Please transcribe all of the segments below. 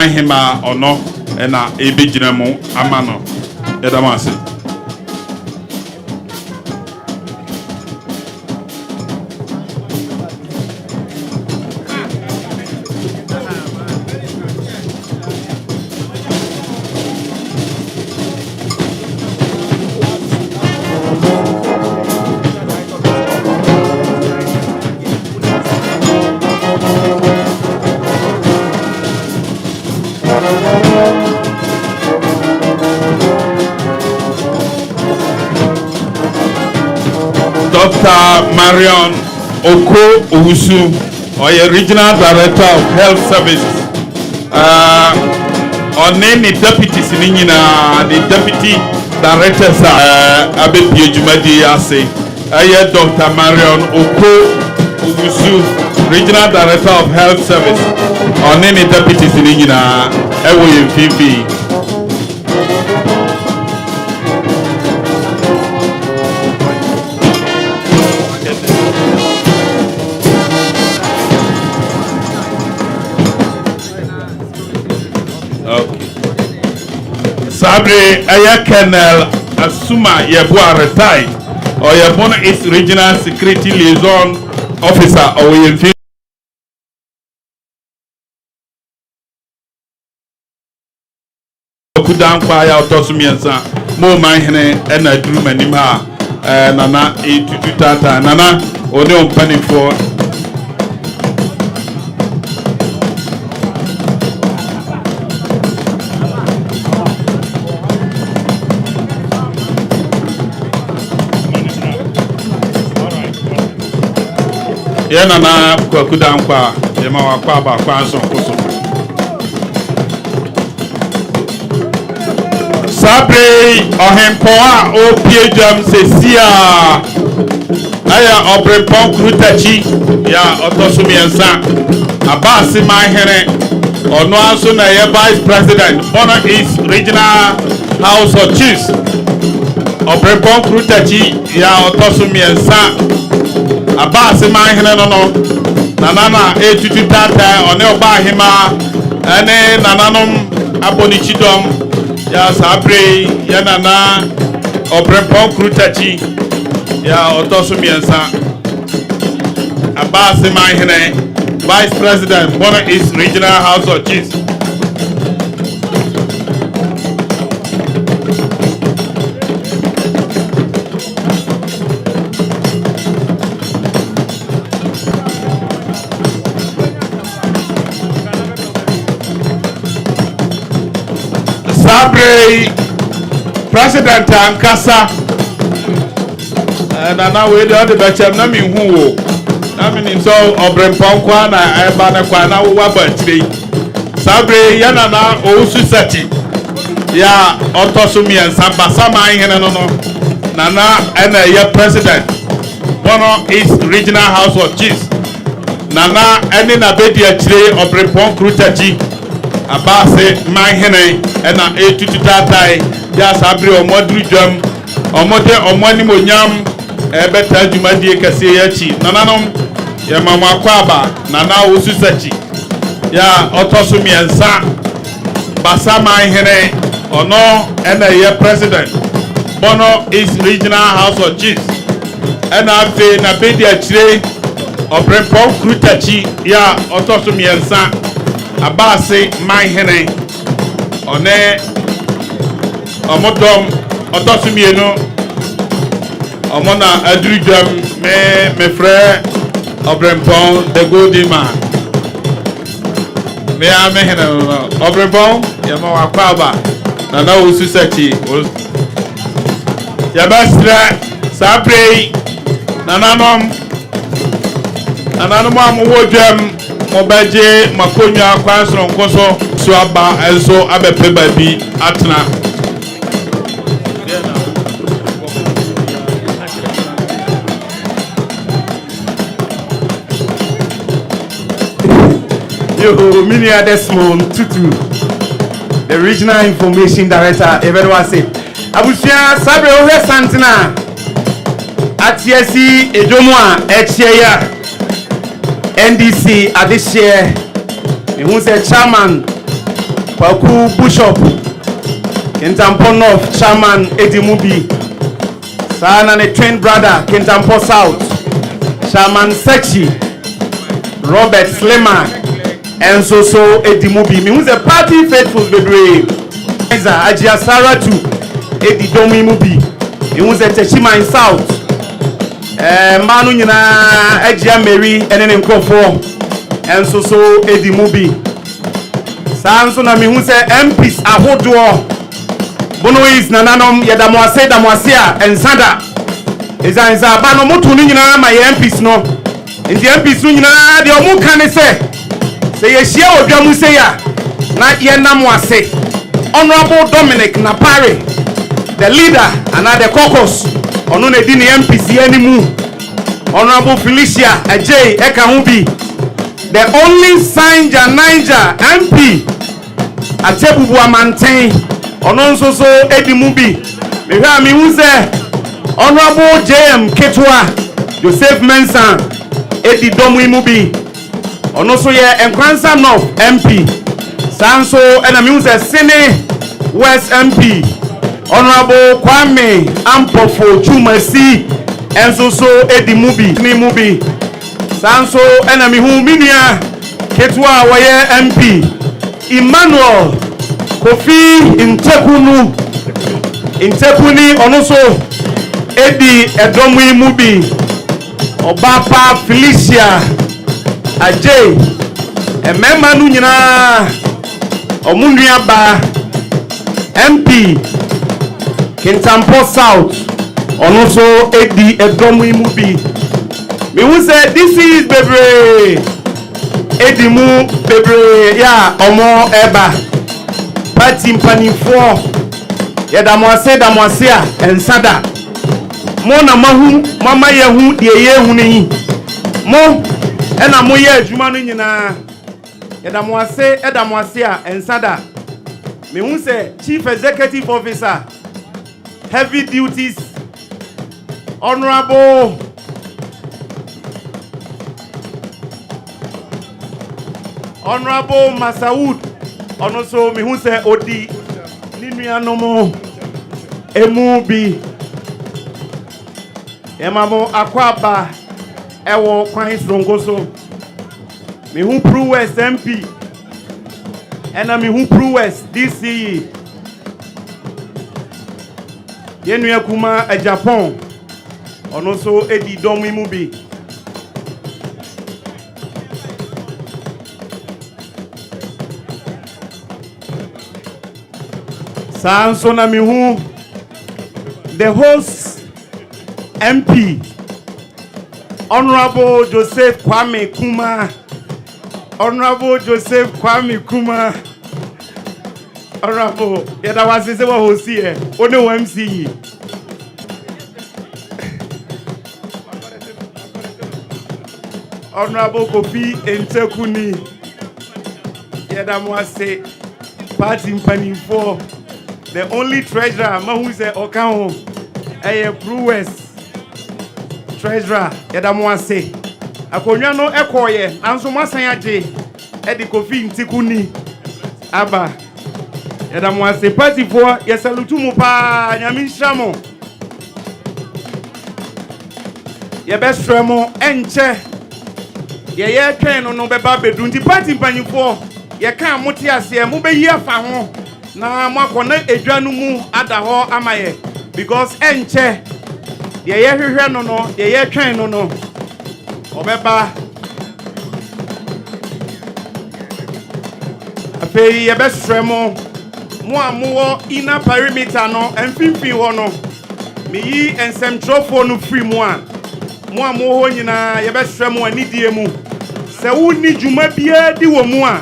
Mahama or no, and a big amano. Edamasi. Dr. Marion Oko Owusu, or Regional Director of Health Services. On any deputies in India, the deputy directors are Abepi Jumadi Ase. Dr. Marion Oko Owusu, Regional Director of Health Service. On any deputies in India, FV. Sabre Aya Colonel Asuma Yebua retired or Bono is Regional Security Liaison Officer or Yemfi Kudan Kwaya Otosumiansa Mo Mahene and a Drew Manima Nana E Tutata Nana Oneon Penny for Yana na kudankwa yema wakwa ba kwa son kuso Sabre ohempoa o piejam sesia aya obrempon krutachi ya otosumiensa abasi mahere ono aso na ye vice president Bono East Regional House of Chiefs obrempon krutachi ya otosumiensa Abasi mahene no nanana etutu tata one obahima ene nananom abonichidom ya sabre ya nana obrempon krutachi ya otosumiensa Abasi mahene Vice President Bono East Regional House of Chiefs Sabre President Ankasa and now we do the better na mi hu na mi so obrempon kwa na eba na kwa na wa batire Sabre yana na Owusu sati ya otosumiensa basama ihene no nana and ya president Bono East Regional House of Chiefs nana eni na bedi atire obrempon krutachi Abase mahene ena etutu tatai ya Sabre omodru dwam omode omani monyam ebeta dwumadie kase yachi nananom ya mama kwaba nana Owusu sachi ya otosumiensa basa mahene ono ena ye president Bono East Regional House of Chiefs ena afe na bedi achire obrempon krutachi ya otosumiensa Abasi mahene one omodom otosumienu omona adrujam me frère obrempon the golden man me amehene obrempon yema wakwaba na na Owusu sachi ya basra Sabre nananom amwodwam Mobaje makonya kwansoro nkoso so aba enso abepe babi atna Yo, Minia Desmond Tutu, the Regional Information Director, everyone say. Abusia Sabre Ohe Santina, Atiesi Edomwa, Echeya. NDC at this year, who's a chairman Kwaku Bishop Kintampo North Chairman Edimubi Sana ne twin brother Kintampo South Chairman Sechi Robert Slema and so Edimubi me who's a party faithful bedre Ajia Saratu Edidomi Mubi me who's a Techima in South Manu nyina Ajia Mary and then Nkofo and so Edimubi Sanso na mi hu se MPs ahodo Bono is nananom yedamwase damwase a ensada ezanza ba no moto ni nyina ma ye MPs no ndi MPs no nyina de omu kan se ye hia odwa mu se ya na ye namwase Honorable Dominic Napare the leader and the caucus ono na di ni MPs ye ni mu Honorable Felicia Ajay eka hu bi the only Sanja Niger MP Atebubu Amanten Ononso so Edimubi me hwa mi hu se Honorable JM Ketwa Joseph Mensah Edidomu Imubi Ononso ye Enkransa North MP Sanso ena mi hu se Sene West MP Honorable Kwame Ampofo Chumasi enso so Edimubi ni mubi Sanso ena mi hu minia Ketwa waye MP Emmanuel Kofi Intekuni onoso Edi Edomu Imubi Obapa Felicia Ajay emema nu nyina omunua ba MP Kintampo South onoso Edi Edomu Imubi me who say this is bebre Edimu bebre ya omo eba party mpanifo ya damwase a ensada mo na mahu mama yehu de yehu ni mo ena mo ye adwuma no nyina ya damwase a ensada me who say chief executive officer heavy duties Honorable Masawood onoso mi hu se odi ninuanomo emubi emamo akwaba ewo kwan srongoso mi hu Pruwest MP ena mi hu Pruwest DC yenu akuma a Japan onoso edi domu imubi Sanso na mi hu the host MP Honorable Joseph Kwame Kuma Honorable yada wasise wa hosi e one MC Honorable Kofi Intekuni yada mwase party mpanifo the only treasurer mahu se okan eye Pruwest treasurer yada mwase akonwa no ekoye nanso masan age edi Kofi Intekuni aba yada mwase party for yesalutu mu pa nyame nhyamo ye bestremo enche ye twen no beba bedu nti party mpanifo ye kan mote ase mu be yi afa ho na makona edwanu mu ada ho amaye because enche ye hwehwe no ye twen no obeba afei ye bestremo mo amuwo ina perimeter no emfimfin ho no meyi ensemtrofo no free mu a mo amuwo nyina ye bestremo anidie mu se woni dwuma bia di wo mu a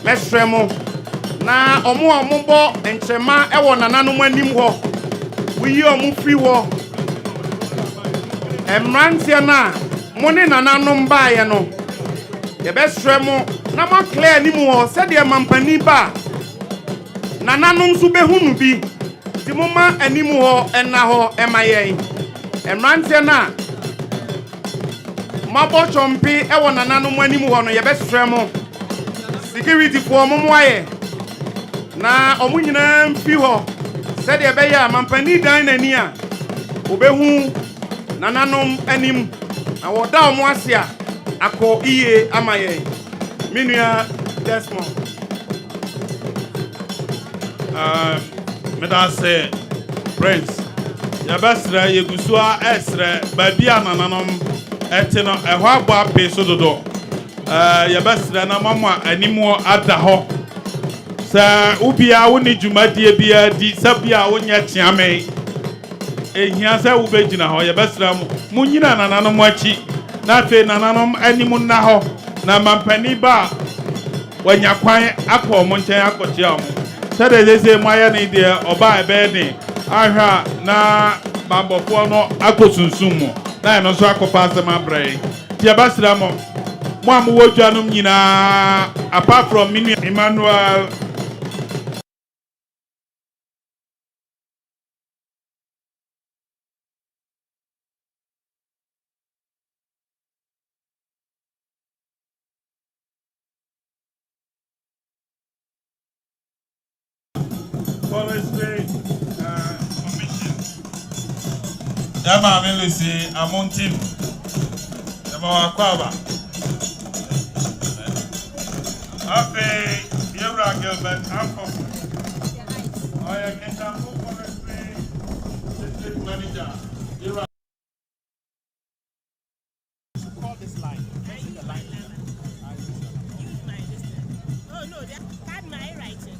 mesremo na omo bo enchema ewo nananom anim ho wiyi omo free ho emrantia na mo ne nananom baaye no ye besremo na mo clear anim ho se de mampani ba nananom so behunu bi ti mo ma anim ho ena ho emaye emrantia na mabo chompi ewo nananom anim ho no ye besremo security for momoaye na ɔmo nyinaa mfi hɔ sɛdeɛ ɛbɛyɛ a mampani dan n'ani a obehu nananom anim na wɔda ɔmo ase a akɔ iye ama yɛn me nua Desmond. Meda say Prince yɛbɛsrɛ yɛgusu a ɛsrɛ baabi a nananom ɛte no ɛhɔ abɔ apee so dodo yɛbɛsrɛ na mama animu ada hɔ sɛ wobia wo ne dwumadie bia di sɛ bia wonyɛ kyeame ehia sɛ wobɛgyina hɔ yɛbɛsrɛ mo nyina nananom akyi na afei nananom animu nna hɔ na mampani ba wanya kwan akɔ mo nkyɛn akɔkyia mo sɛdeɛ sɛsɛ mo ayɛ ne deɛ ɔba ɛbɛyɛ den ahwɛ na bambɔfoɔ no akɔ sunsum mo na ɛno nso akɔfa asɛm abrɛ nti yɛbɛsrɛ mo a mowɔ dwanom nyinaa apart from me Emmanuel Forestry Commission. Yama Melusi Amontim. Yama Wakwaba. Afe Yura Gilbert Ampo. I am Kintampo Forestry District Manager. Call this line. Mention the line. Use my distance. Oh no, that's my writing.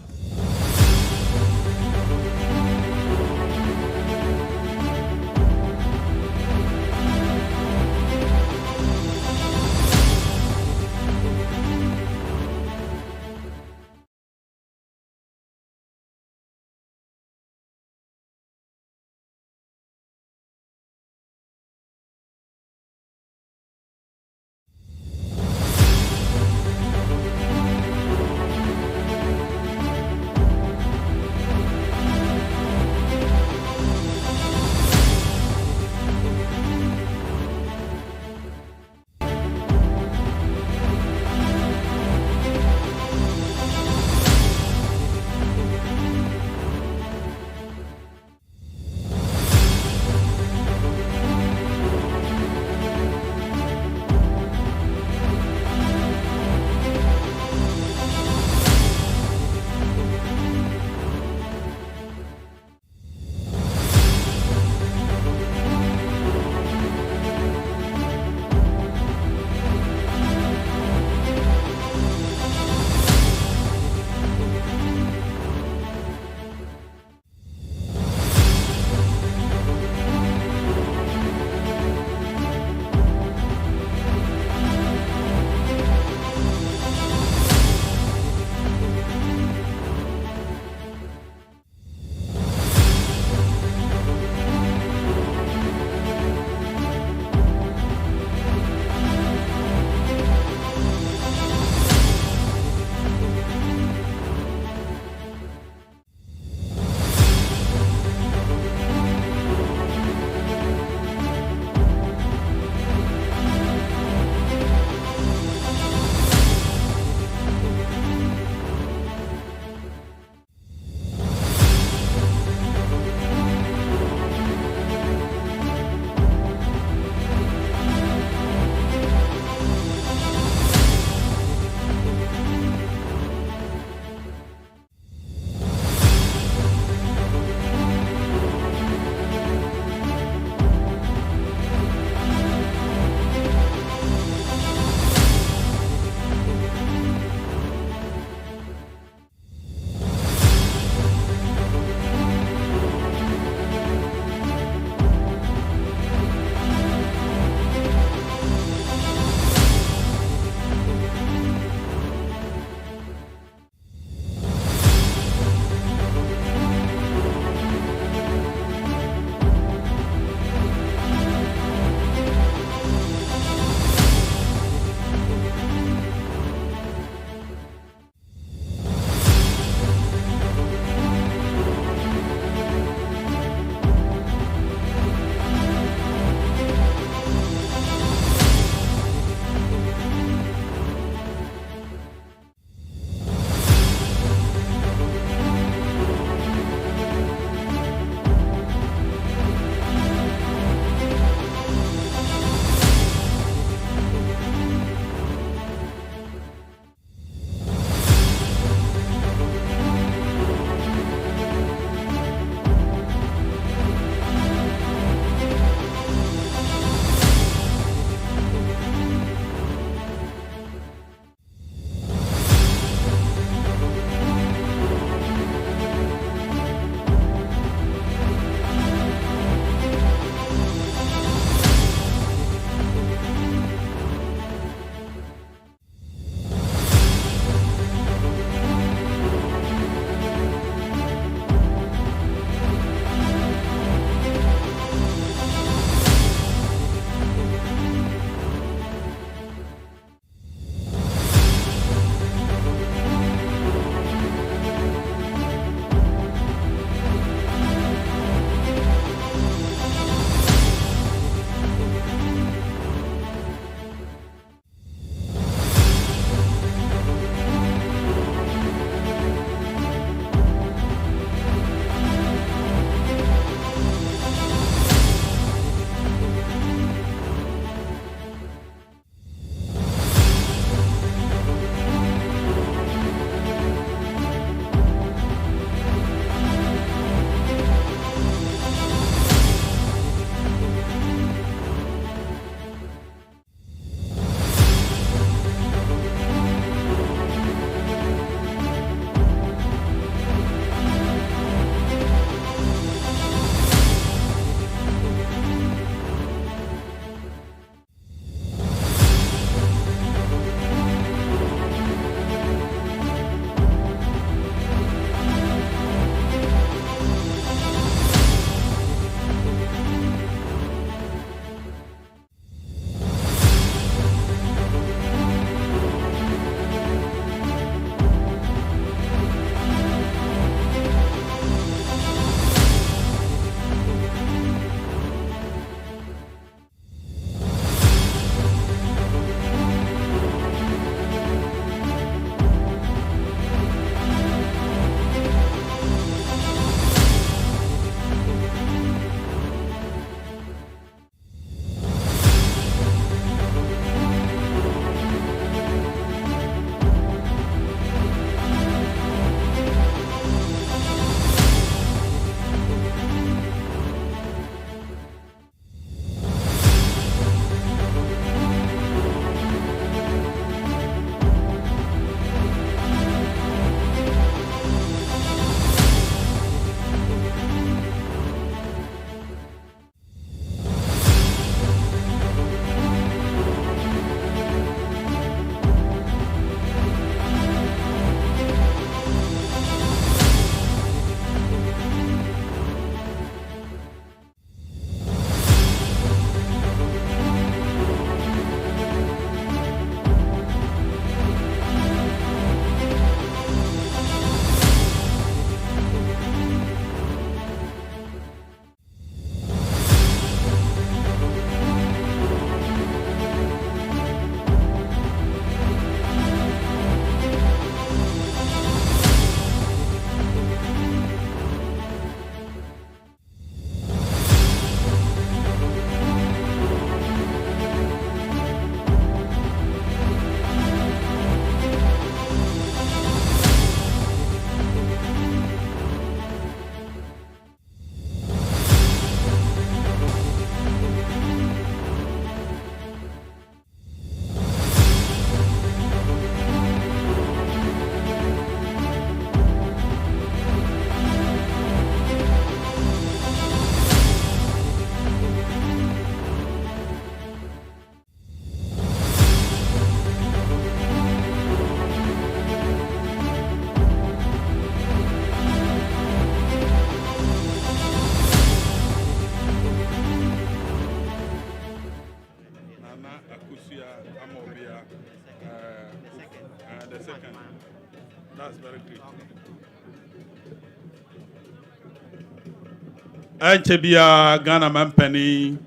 Anchebia Ghana Mampani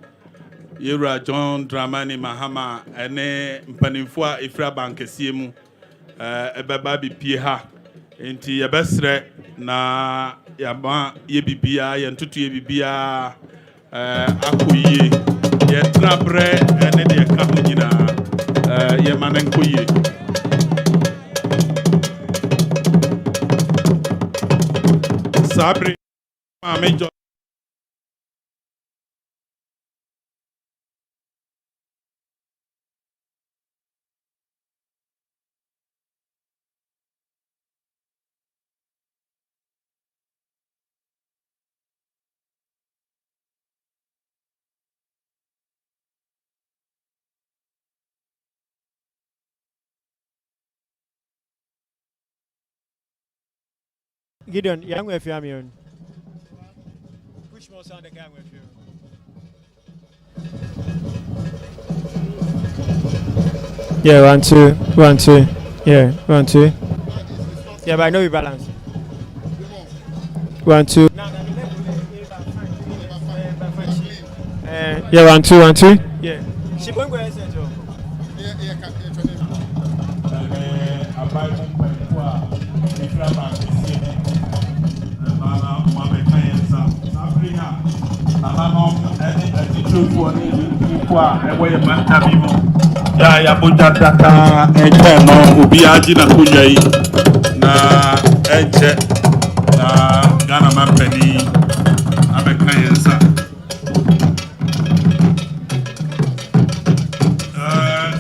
Yura John Dramani Mahama ene mpanimfo Ifra Bank Siemu ebeba bi pie ha enti yebesre na yaba yebibia yentutu yebibia akoyie yetrabre ene de ka ho nyina yemanen koyie sabre amejo Gideon, young with you. Push more sound the camera with you. Yeah, 1 2 1 2. Yeah, 1 2. Yeah, but I know you balance. 1 2. Yeah, 1 2 1 2. Yeah. She won't go ahead. ya boja data enche no obi aji na kunwa yi na enche na Ghana Mampani abeka yensa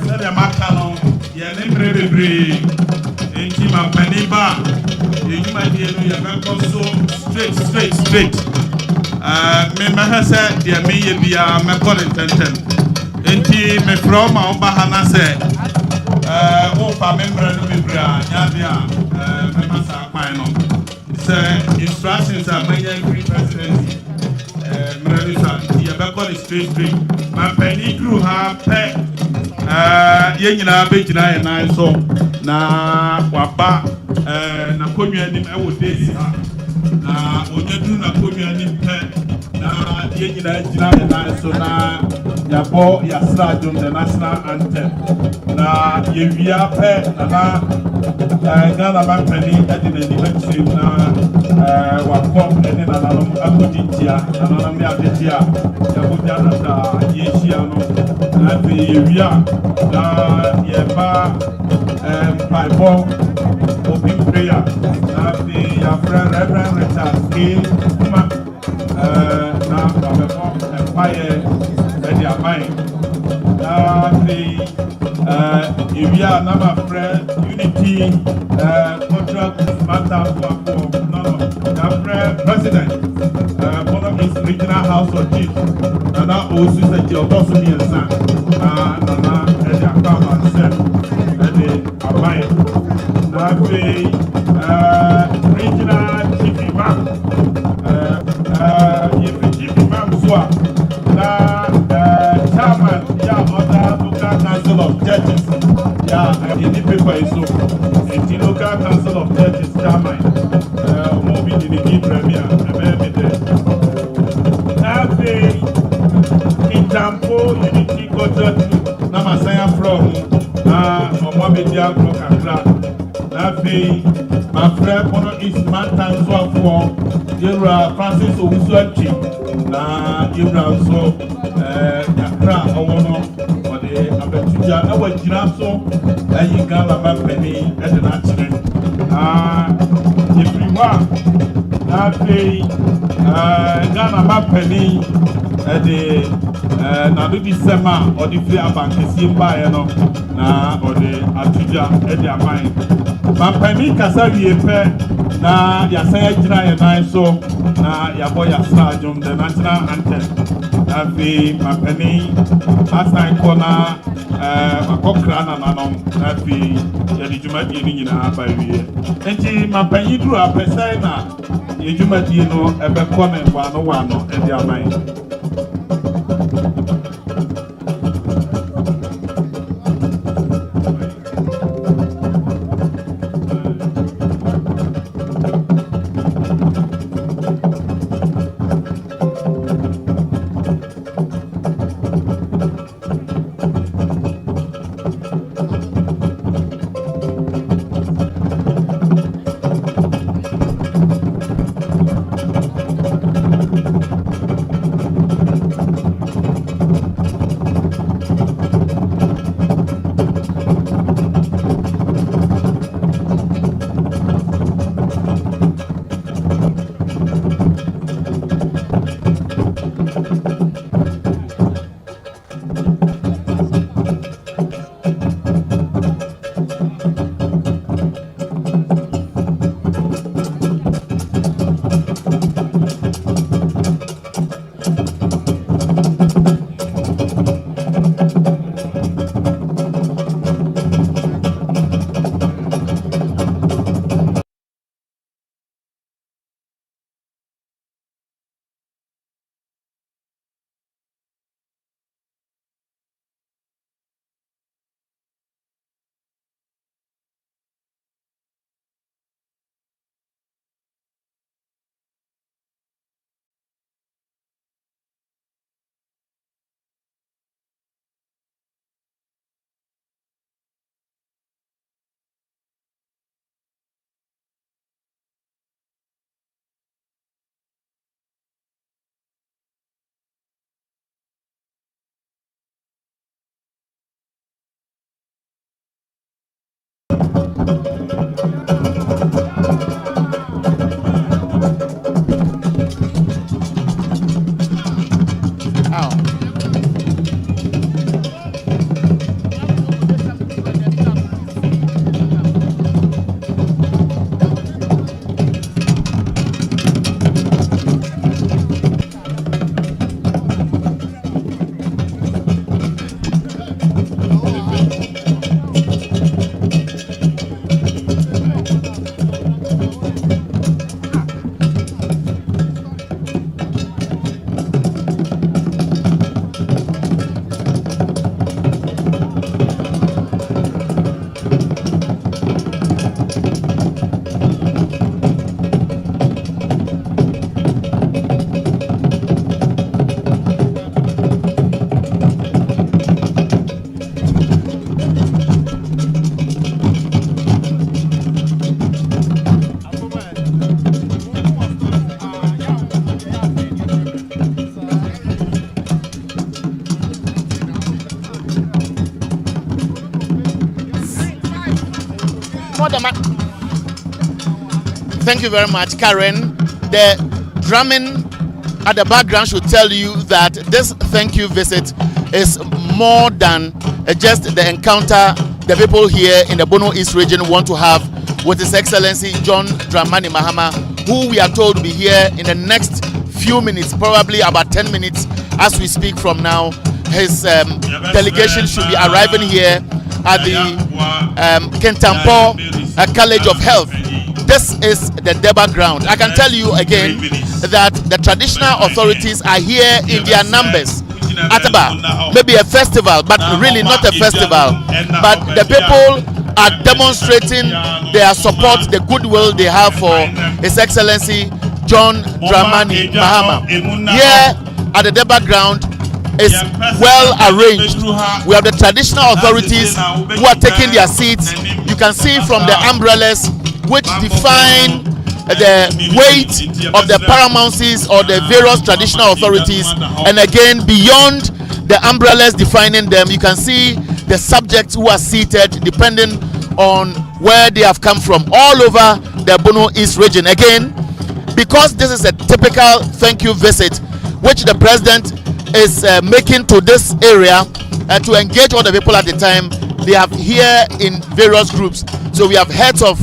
sele makano ye ne brebebre enchi Mampani ba enchi ma die no ye be so straight me mahasa dia me ye bia me call intenten enti me from Mahama say wo fa member no bibra nya bia me masa kwan no say instructions are manya free presidency Mrelisa ye be call straight Mampani crew ha pe ye nyina be gina ye nan so na waba na konwa nim e wo desi ha na onyedu na konwa nim pe na ye nyina gina ye nan so na yabo yasra jom the national anthem na ye via pe na Ghana Mampani adina ni betrim na wakọ ene na nanom akoditia na nanom ya betia yabo jana da ye hia no na be ye via na ye ba Bible open prayer na be ya friend Reverend Richard K na babebo empire ready amai na the area na my friend unity contract matter for no president Bono is regional house of chief na also say the boss me nsa na ready akama set ready amai na the regional chief imam chief imam so na chairman ya other local council of churches ya in the paper is so the local council of churches chairman movie in the premier na the Kintampo unity culture na masaya from na omobedia kakra na the my friend Bono is man time so for Yura Francis Owusuachi na Yura so yakra owono ode abetuja na wajira so ayi Ghana Mampani e na chire everyone na pay Ghana Mampani e na do December ode free abankesi mbae no na ode atuja e de aman Mampani kasa wie pe na yasaya jira ye nan so na yabo yasa jom the national anthem afi Mampani asan ko na akokra na nanom afi yadi jumadi ni nyina ba wie enti Mampani duru apesai na ye jumadi no ebe ko na wano e di aman Thank you very much, Karen. The drumming at the background should tell you that this thank you visit is more than just the encounter the people here in the Bono East region want to have with His Excellency John Dramani Mahama, who we are told will be here in the next few minutes, probably about 10 minutes as we speak from now. His delegation should be arriving here at the Kintampo College of Health. This is the Deba ground. I can tell you again that the traditional authorities are here in their numbers. Ataba, maybe a festival, but really not a festival. But the people are demonstrating their support, the goodwill they have for His Excellency John Dramani Mahama. Here at the Deba ground is well arranged. We have the traditional authorities who are taking their seats. You can see from the umbrellas which define the weight of the paramountcies or the various traditional authorities, and again beyond the umbrellas defining them, you can see the subjects who are seated depending on where they have come from all over the Bono East region. Again, because this is a typical thank you visit which the president is making to this area to engage all the people at the time, they have here in various groups. So we have heads of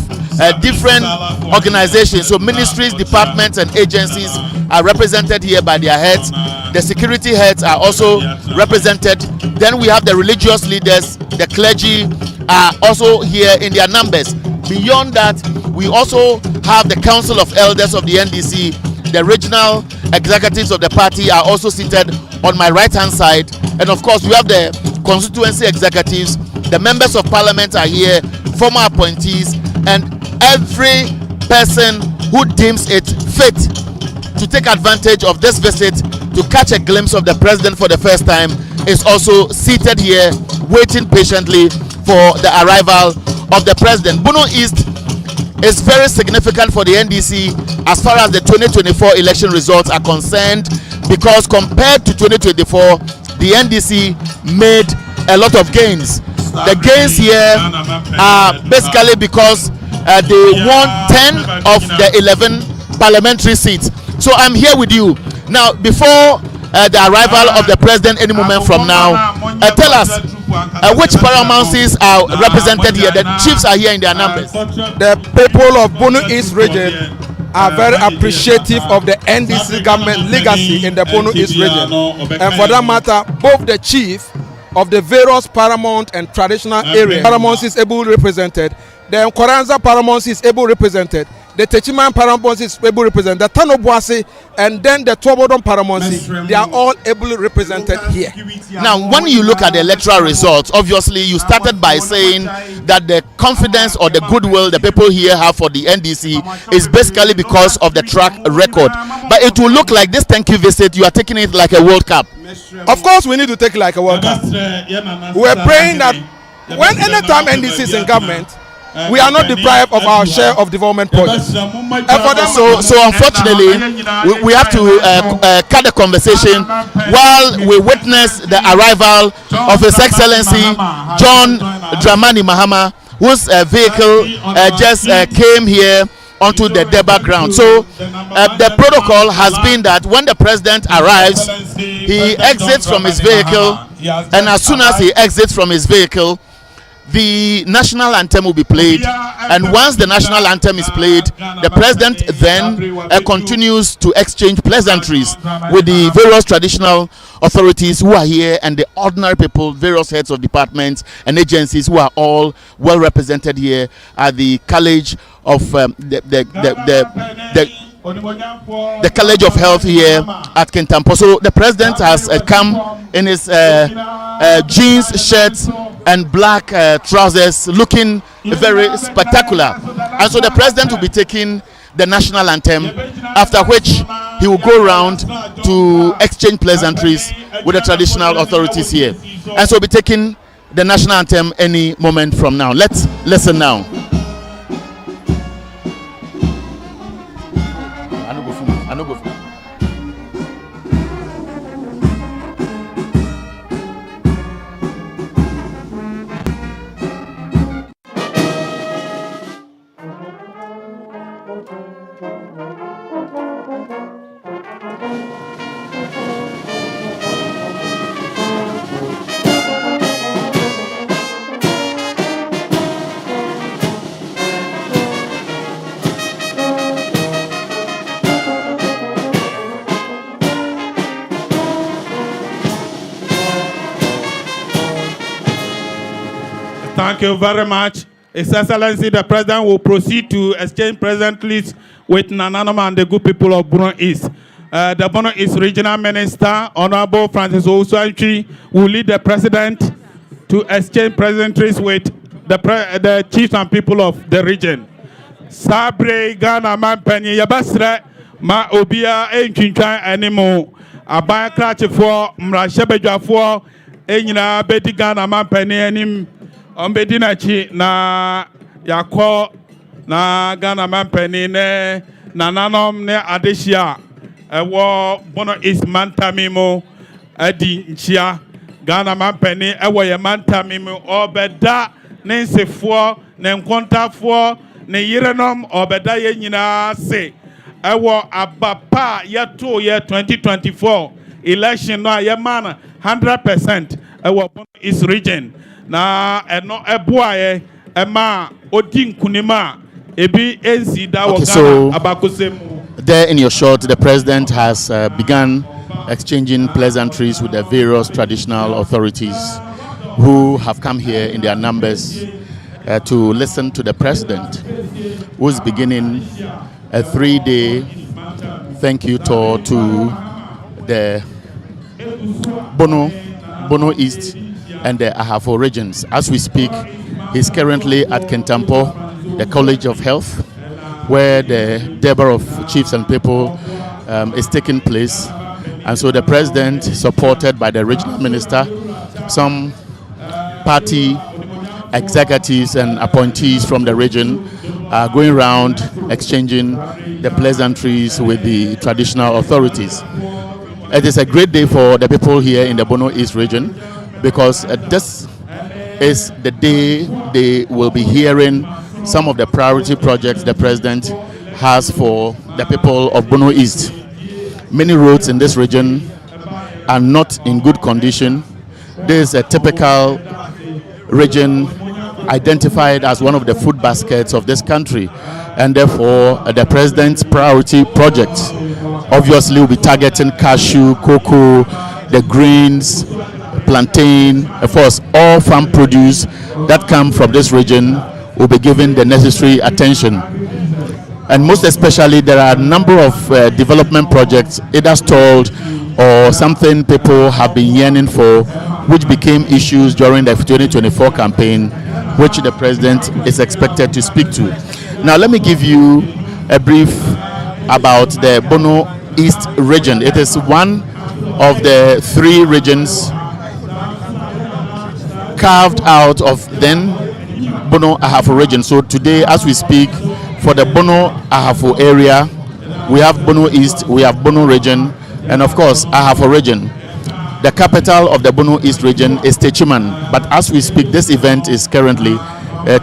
different organizations, so ministries, departments and agencies are represented here by their heads. The security heads are also represented. Then we have the religious leaders, the clergy are also here in their numbers. Beyond that, we also have the council of elders of the NDC. The regional executives of the party are also seated on my right hand side, and of course we have the constituency executives. The members of parliament are here, former appointees, and every person who deems it fit to take advantage of this visit to catch a glimpse of the president for the first time is also seated here waiting patiently for the arrival of the president. Bono East is very significant for the NDC as far as the 2024 election results are concerned, because compared to 2024 the NDC made a lot of gains. The gains here are basically because they won 10 of the 11 parliamentary seats. So I'm here with you now. Before the arrival of the president any moment from now, tell us which paramountcies are represented here. The chiefs are here in their numbers. The people of Bono East region are very appreciative of the NDC government legacy in the Bono East region, and for that matter, both the chief of the various paramount and traditional areas, paramount is able represented. The Nkoranza paramount is able represented. The Techiman paramount is able represented. The Tanobuasi and then the Twobodon paramount, they are all able represented here. Now, when you look at the electoral results, obviously you started by saying that the confidence or the goodwill the people here have for the NDC is basically because of the track record. But it will look like this thank you visit, you are taking it like a World Cup. Of course, we need to take it like a World Cup. We are praying that when anytime NDC is in government, we are not deprived of our share of development projects. So unfortunately, we have to cut the conversation while we witness the arrival of His Excellency John Dramani Mahama whose vehicle just came here onto the Deba ground. So the protocol has been that when the president arrives, he exits from his vehicle, and as soon as he exits from his vehicle, the national anthem will be played, and once the national anthem is played, the president then continues to exchange pleasantries with the various traditional authorities who are here and the ordinary people, various heads of departments and agencies who are all well represented here at the College of the College of Health here at Kintampo. So the president has come in his jeans shirt and black trousers, looking very spectacular. And so the president will be taking the national anthem, after which he will go around to exchange pleasantries with the traditional authorities here. And so we'll be taking the national anthem any moment from now. Let's listen now. Thank you very much. His Excellency, the President will proceed to exchange pleasantries with Nananoma and the good people of Bono East. The Bono East Regional Minister, Honorable Francis Owusu-Antwi, will lead the President to exchange pleasantries with the chiefs and people of the region. Sabre Ghana Mampeni Yabasre Ma Obia Enchinchan Animo Abaya Krachefo Mrashebejafo Enyina Beti Ghana Mampeni Enim Ombedinachi na Yako na Ghana Mampeni ne Nananom ne Adeshia Ewo Bono East Mantamimo Edi Nchia Ghana Mampeni Ewo Ye Mantamimo Obeda Nensefo Nenkontafo ne Yirenom Obeda Ye Nyina Se Ewo Abapa Yato Ye 2024 election no Ye man 100% Ewo Bono East region na eno eboaye ema odin kunima ebi ensi da wo Ghana abakosem. There in your shot, the president has begun exchanging pleasantries with the various traditional authorities who have come here in their numbers to listen to the president, who is beginning a 3-day thank you tour to the Bono East and the Ahafo regions. As we speak, he's currently at Kintampo, the College of Health, where the Debar of Chiefs and People is taking place. And so the president, supported by the regional minister, some party executives and appointees from the region, are going around exchanging the pleasantries with the traditional authorities. It is a great day for the people here in the Bono East region, because this is the day they will be hearing some of the priority projects the president has for the people of Bono East. Many roads in this region are not in good condition. This is a typical region identified as one of the food baskets of this country, and therefore the president's priority projects obviously will be targeting cashew, cocoa, the greens, plantain, of course, all farm produce that come from this region will be given the necessary attention. And most especially, there are a number of development projects either stalled or something people have been yearning for, which became issues during the 2024 campaign, which the president is expected to speak to. Now, let me give you a brief about the Bono East region. It is one of the 3 regions carved out of then Bono Ahafo region. So today, as we speak, for the Bono Ahafo area, we have Bono East, we have Bono region, and of course Ahafo region. The capital of the Bono East region is Techiman, but as we speak, this event is currently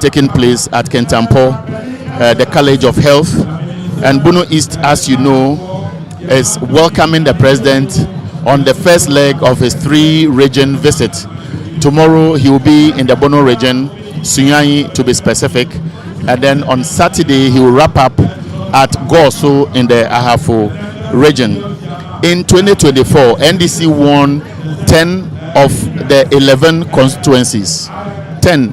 taking place at Kintampo, the College of Health. And Bono East, as you know, is welcoming the president on the first leg of his 3-region visit. Tomorrow he will be in the Bono region, Sunyani to be specific, and then on Saturday he will wrap up at Goso in the Ahafo region. In 2024, NDC won 10 of the 11 constituencies. 10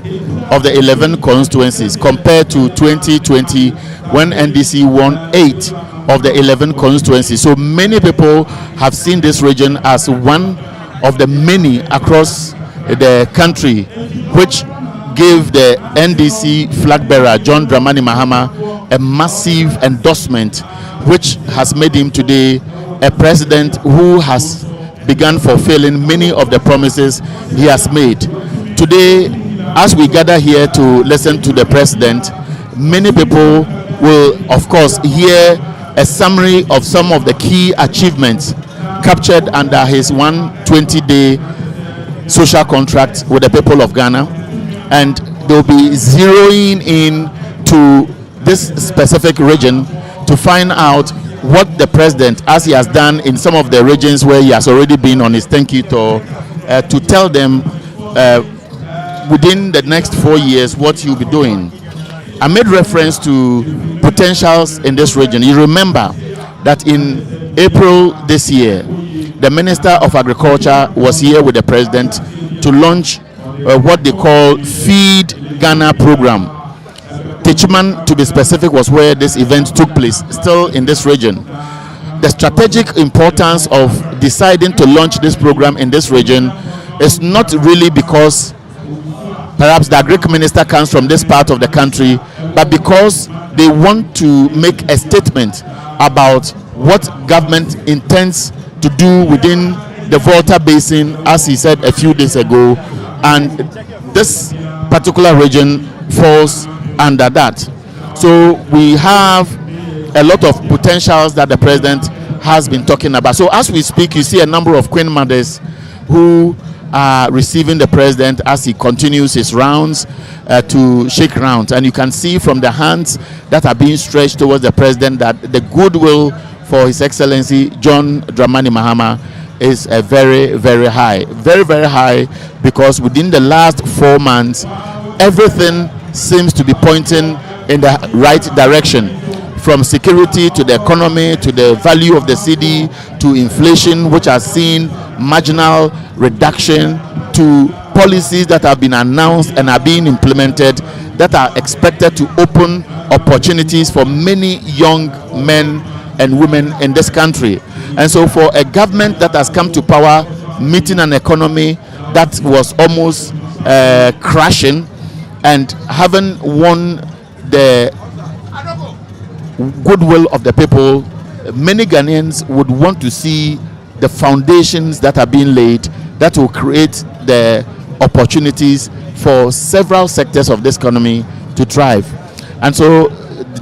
of the 11 constituencies compared to 2020 when NDC won 8 of the 11 constituencies. So many people have seen this region as one of the many across the country which gave the NDC flag bearer John Dramani Mahama a massive endorsement, which has made him today a president who has begun fulfilling many of the promises he has made. Today, as we gather here to listen to the president, many people will of course hear a summary of some of the key achievements captured under his 120-day social contract with the people of Ghana, and they'll be zeroing in to this specific region to find out what the president, as he has done in some of the regions where he has already been on his thank you tour, to tell them within the next 4 years what he'll be doing. I made reference to potentials in this region. You remember that in April this year, the Minister of Agriculture was here with the president to launch what they call Feed Ghana program. Techiman, to be specific, was where this event took place, still in this region. The strategic importance of deciding to launch this program in this region is not really because perhaps the Agric Minister comes from this part of the country, but because they want to make a statement about what government intends to do within the Volta Basin, as he said a few days ago, and this particular region falls under that. So we have a lot of potentials that the president has been talking about. So as we speak, you see a number of queen mothers who are receiving the president as he continues his rounds to shake rounds, and you can see from the hands that are being stretched towards the president that the goodwill for His Excellency John Dramani Mahama is a very, very high, very, very high, because within the last 4 months, everything seems to be pointing in the right direction, from security to the economy to the value of the cedi to inflation, which has seen marginal reduction, to policies that have been announced and are being implemented that are expected to open opportunities for many young men and women in this country. And so for a government that has come to power meeting an economy that was almost crashing, and having won the goodwill of the people, many Ghanaians would want to see the foundations that are being laid that will create the opportunities for several sectors of this economy to thrive. And so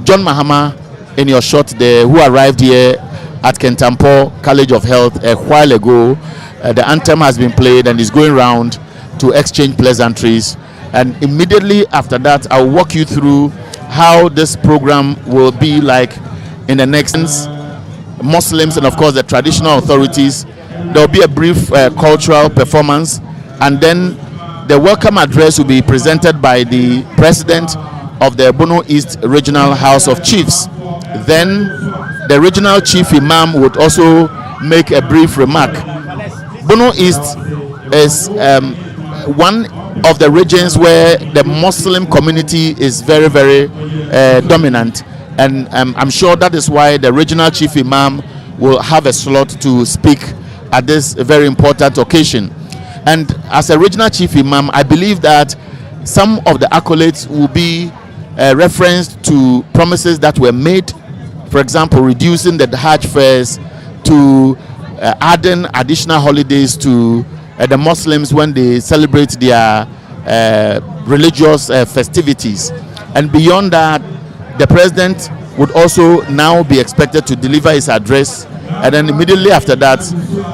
John Mahama, in your shot there, who arrived here at Kintampo College of Health a while ago, the anthem has been played and is going round to exchange pleasantries. And immediately after that, I'll walk you through how this program will be like in the next Muslims and of course the traditional authorities. There will be a brief cultural performance, and then the welcome address will be presented by the president of the Bono East Regional House of Chiefs. Then the regional chief imam would also make a brief remark. Bono East is one of the regions where the Muslim community is very, very dominant, and I'm sure that is why the regional chief imam will have a slot to speak at this very important occasion. And as a regional chief imam, I believe that some of the accolades will be referenced to promises that were made, for example, reducing the Hajj fares, to adding additional holidays to the Muslims when they celebrate their religious festivities. And beyond that, the president would also now be expected to deliver his address, and then immediately after that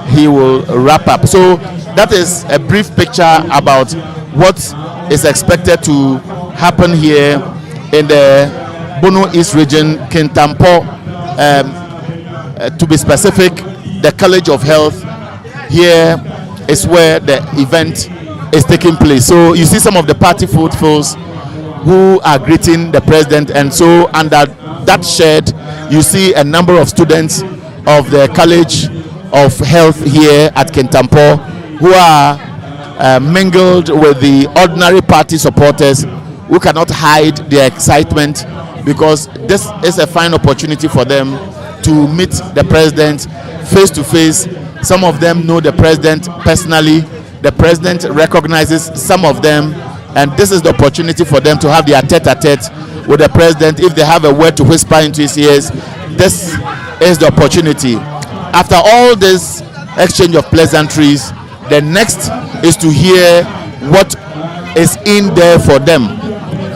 he will wrap up. So that is a brief picture about what is expected to happen here in the Bono East region, Kintampo, to be specific, the College of Health. Here is where the event is taking place. So you see some of the party footfalls who are greeting the president, and so under that shed you see a number of students of the College of Health here at Kintampo who are mingled with the ordinary party supporters who cannot hide their excitement, because this is a fine opportunity for them to meet the president face to face. Some of them know the president personally. The president recognizes some of them, and this is the opportunity for them to have their tete-a-tete with the president. If they have a word to whisper into his ears, this is the opportunity. After all this exchange of pleasantries, the next is to hear what is in there for them.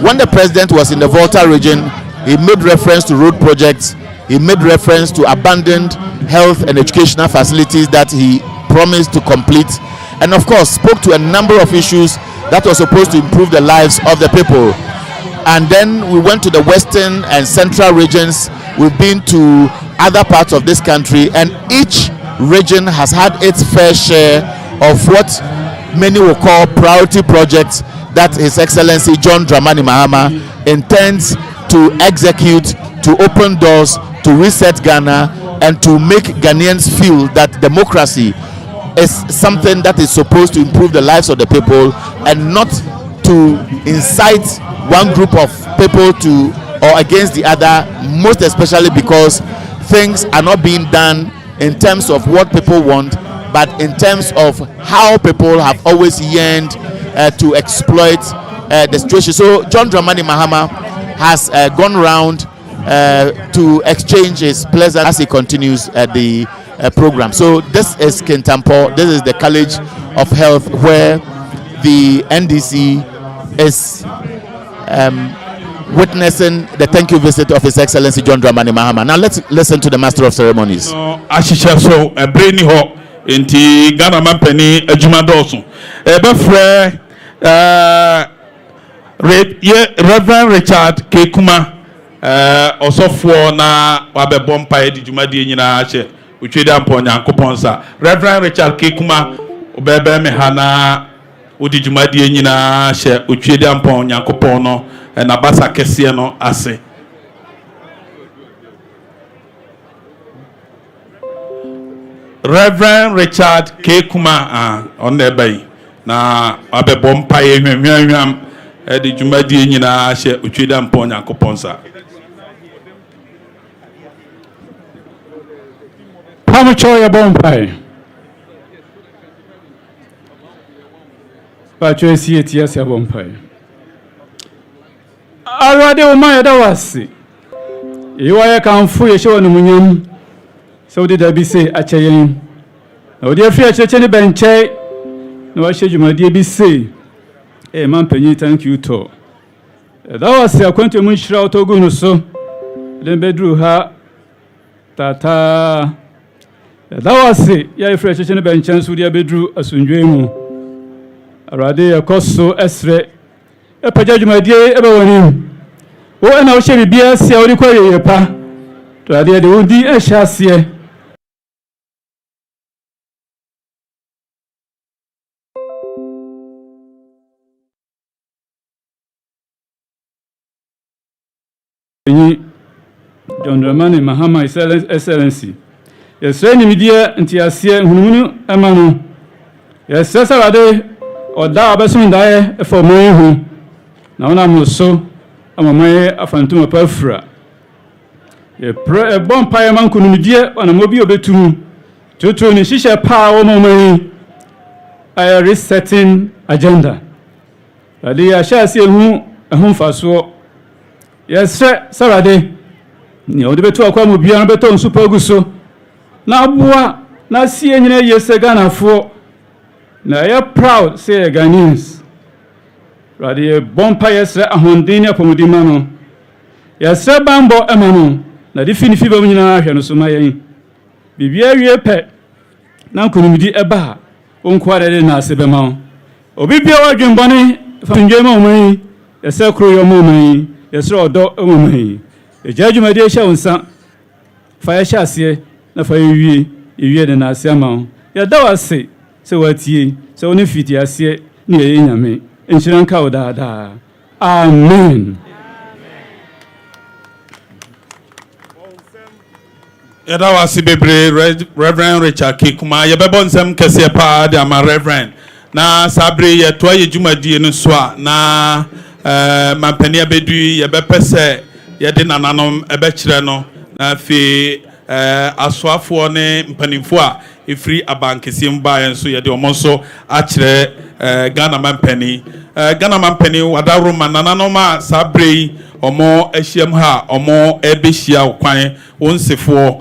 When the president was in the Volta region, he made reference to road projects. He made reference to abandoned health and educational facilities that he promised to complete, and of course spoke to a number of issues that were supposed to improve the lives of the people. And then we went to the western and central regions. We've been to other parts of this country, and each region has had its fair share of what many will call priority projects that His Excellency John Dramani Mahama intends to execute, to open doors, to reset Ghana, and to make Ghanaians feel that democracy is something that is supposed to improve the lives of the people, and not to incite one group of people to or against the other, most especially because things are not being done in terms of what people want, but in terms of how people have always yearned to exploit the situation. So John Dramani Mahama has gone round to exchange his pleasure as he continues the program. So this is Kintampo. This is the College of Health where the NDC is witnessing the thank you visit of His Excellency John Dramani Mahama. Now let's listen to the Master of Ceremonies. Ashisha so a brainy ho inti Ghana Mampeni Ejumadoso. Ebefre Reverend Richard Kekuma also for na wabe bompa edi jumadi nyina ache utwede ampo nyankopon sa. Reverend Richard Kekuma obebe me hana odi jumadi nyina ache utwede ampo nyankopon no na basa kese no ase. Reverend Richard Kekuma on the bay na wabe bompa ye hwehwehwam edi jumadi nyina ache utwede ampo nyankopon sa. Pamachoya Bompai. Pacho si etias ya Bompai. Alwade umaya dawasi. Iwaya kamfu yesho no munyam. So did abise achayen. No dia fi achecheni benche. No wa shejumadi abise. Man penyi thank you to. Dawasi akwento mu shira otogu no so. Den bedru ha tata. That was it. Yeah, fresh and bench and Sudia bedru asunjemu. Arade ya koso esre. E pajaju my dear everyone. Oh, and I'll share beer, see how you call your pa. To Adia the Udi and Shassier. John Dramani Mahama, His Excellency. Yes, any media and Tiasia, Hunu, Amano. Yes, Saturday or da Besson die for me who now I'm so. I'm a may a phantom of perfra. A bonfire man couldn't dear on a mobile betum to turn a shisha power moment. A resetting agenda. I shall see a home for so. Yes, sir, Saturday. You the better come with Bian Beton super gusso. Na bua na sie nyina yese Ghana fo na ya proud say Ghanaians radi bompa yesre ahondini apomudima no yesre bambo emano na definifi ba nyina ahwe no so mayen bibia wie pe na nkunumidi eba onko arede na asebema obi bia wadwenbone fanjema oman yɛsɛ koro yɛ ɔmo man yɛsɛ ɔdɔ ɛwɔ man ɛgya adwumadi ɛhyɛ wo nsa fa yɛhyɛ aseɛ na fa yɛwie de n'ase ama wo yɛda wo ase sɛ watie sɛ wo ne fiti aseɛ ne yɛyɛ nyame nhyira nka wo daadaa amen. yɛda wase bebree reverend richard kekuma yɛbɛbɔ nsɛm kɛseɛ paa de ama reverend na saa bere yɛtoa yɛ dwumadie no so a na mampani abɛdu yɛbɛpɛ sɛ yɛde nananom ɛbɛkyerɛ no na afei asoafoɔ ne mpanimfoɔ a ɛfiri abankɛseɛ mu baeɛ nso yɛde ɔmo nso akyerɛ ghana mampani wadaworo ma nananom a saa bere yi ɔmo ahyiam ha ɔmo ɛbɛhyia wo kwan wo nsefoɔ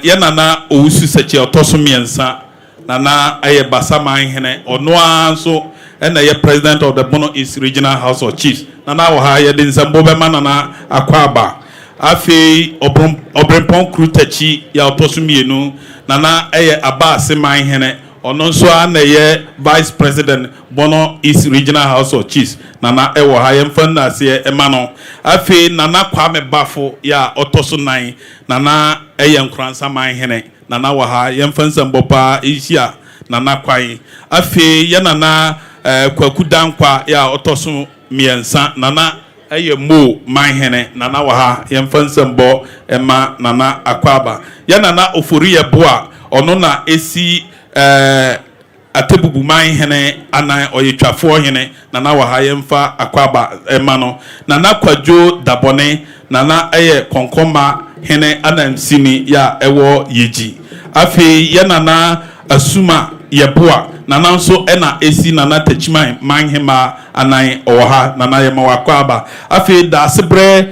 yɛ nana owusu sɛkyɛ ɔtɔ so mmiɛnsa nana ɛyɛ basaman hene ɔno ara nso ɛna ɛyɛ president of the Bono East Regional House of Chiefs nana wɔ ha yɛde nsɛmbo bɛma nana akɔ aba afei ɔbrɛmpɔn kuru takyi yɛ ɔtɔ so mmienu nana ɛyɛ aba aseman hene ɔno nso a na ɛyɛ vice president Bono East Regional House of Chiefs nana ɛwɔ ha yɛmfa no aseɛ ɛma no afei nana kwame bafo yɛ ɔtɔ so nan nana ɛyɛ nkoransaman hene nana wɔ ha yɛmfa nsɛmbɔ paa ɛhyia nana kwan afei yɛ nana kwaku dankwa yɛ ɔtɔ so mmiɛnsa nana ɛyɛ mo man hene nana wɔ ha yɛmfa nsɛmbɔ ɛma nana akwaba yɛ nana ofori yɛ boa ɔno na ɛsi atebubu man hene anan ɔyɛ twafoɔ hene nana wɔ ha yɛmfa akwaba ɛma no nana kwadwo dabɔne nana ɛyɛ kɔnkɔma hene anansini ya ɛwɔ yɛgyi afei yɛ nana asuma yɛboa nana nso ɛna esi nana tachiman man hema anan ɔwɔ ha nana yɛma wakɔ aba afei daasebrɛ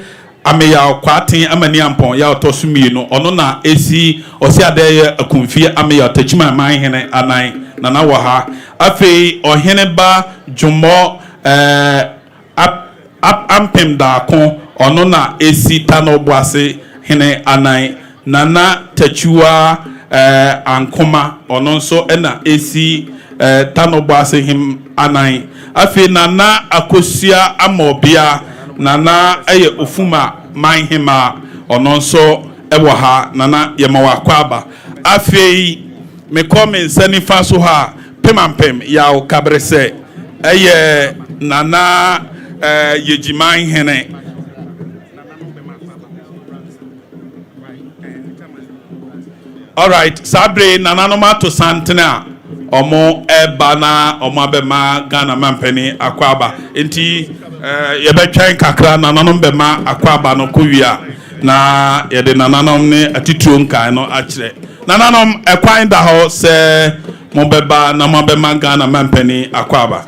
ameya kwaten amani ampɔn ya ɔtɔ so mmienu ɔno na esi ɔsi adɛ yɛ akumfie ameya tachiman man hene anan nana wɔ ha afei ɔhene ba dwumɔ ampem daako ɔno na esi tano boase hene anan nana tachiwa ankoma ɔno nso ɛna esi tano boase him anan afei nana akosua amobia nana ɛyɛ ofuma man hema ɔno nso ɛwɔ ha nana yɛma wakɔ aba afei mekɔ me nsa nifa so ha pemampem yaw kabre sɛ ɛyɛ nana yɛgyiman hene alright sabre nananom ato santena ɔmo ɛba na ɔmo abɛma Ghana mampani akɔ aba nti yɛbɛtwɛn kakra nananom bɛma akɔ aba no kɔwia na yɛde nananom ne atituo nkan no akyerɛ nananom ɛkwan da hɔ sɛ mo bɛba na mo abɛma Ghana mampani akɔ aba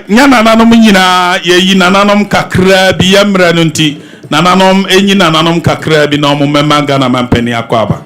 nya nananom nyinaa yɛyi nananom kakra bi yɛmmerɛ no nti nananom enyi nananom kakra bi na ɔmo mɛma Ghana mampani akɔ aba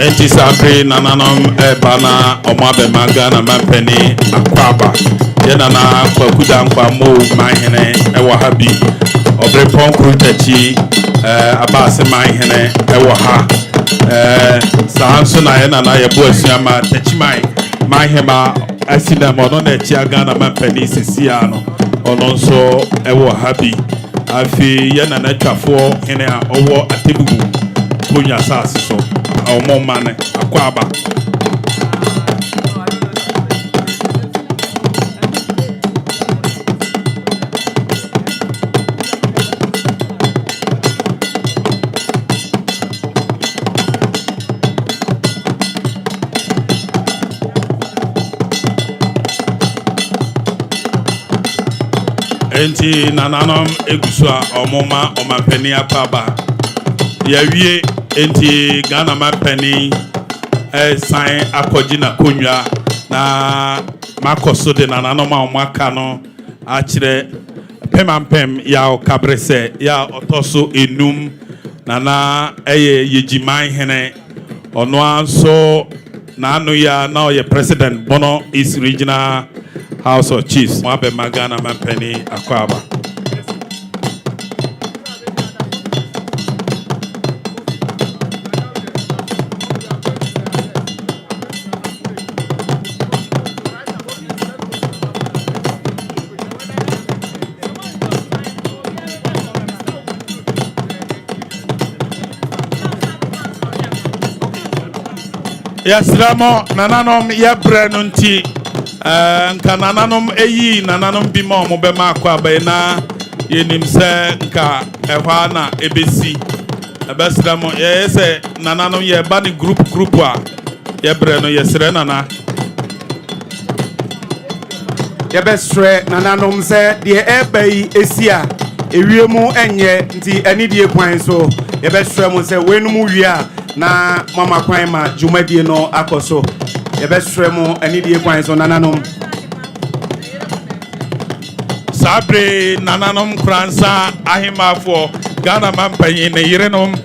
enti sabre nananom bana ɔmo abɛma Ghana mampani akɔ aba yɛ nana kwakuda nkwa mo manhene ɛwɔ ha bi ɔbere pɔnkuru takyi abaase manhene ɛwɔ ha saa nso na yɛ nana yɛbɔ asuama takyiman manhema asinam ɔno na ɛkyia Ghana mampani sisia no ɔno nso ɛwɔ ha bi afei yɛ nana twafoɔ hene a ɔwɔ atebubu konya saase so ɔmo mane akɔ aba enti nananom egusua omoma omampani akaba yawie enti Ghana mampani sign akoji na konwa na makoso de nananom a omaka no achire pemampem ya okabrese ya otoso enum nana yejiman hene ono anso na anu ya na oye president Bono East Regional House of Chiefs Mwabe Magana Mampeni Akwaba. Yes, Ramo, nananom ya brenunti nka nananom eyi nananom bimo mo be makwa ba na yenim se nka ehwa na ebesi ebesramo ye se nananom ye ba ni group a ye breno ye sre nana ye besre nananom se de ebai esia ewiemu enye nti anidie kwan so ye besre mo se wenum wia na mama kwan ma jumadie no akoso ye besre mo anidie kwan so nananom sabre nananom kransa ahimafo Ghana mampanyi ne yirenom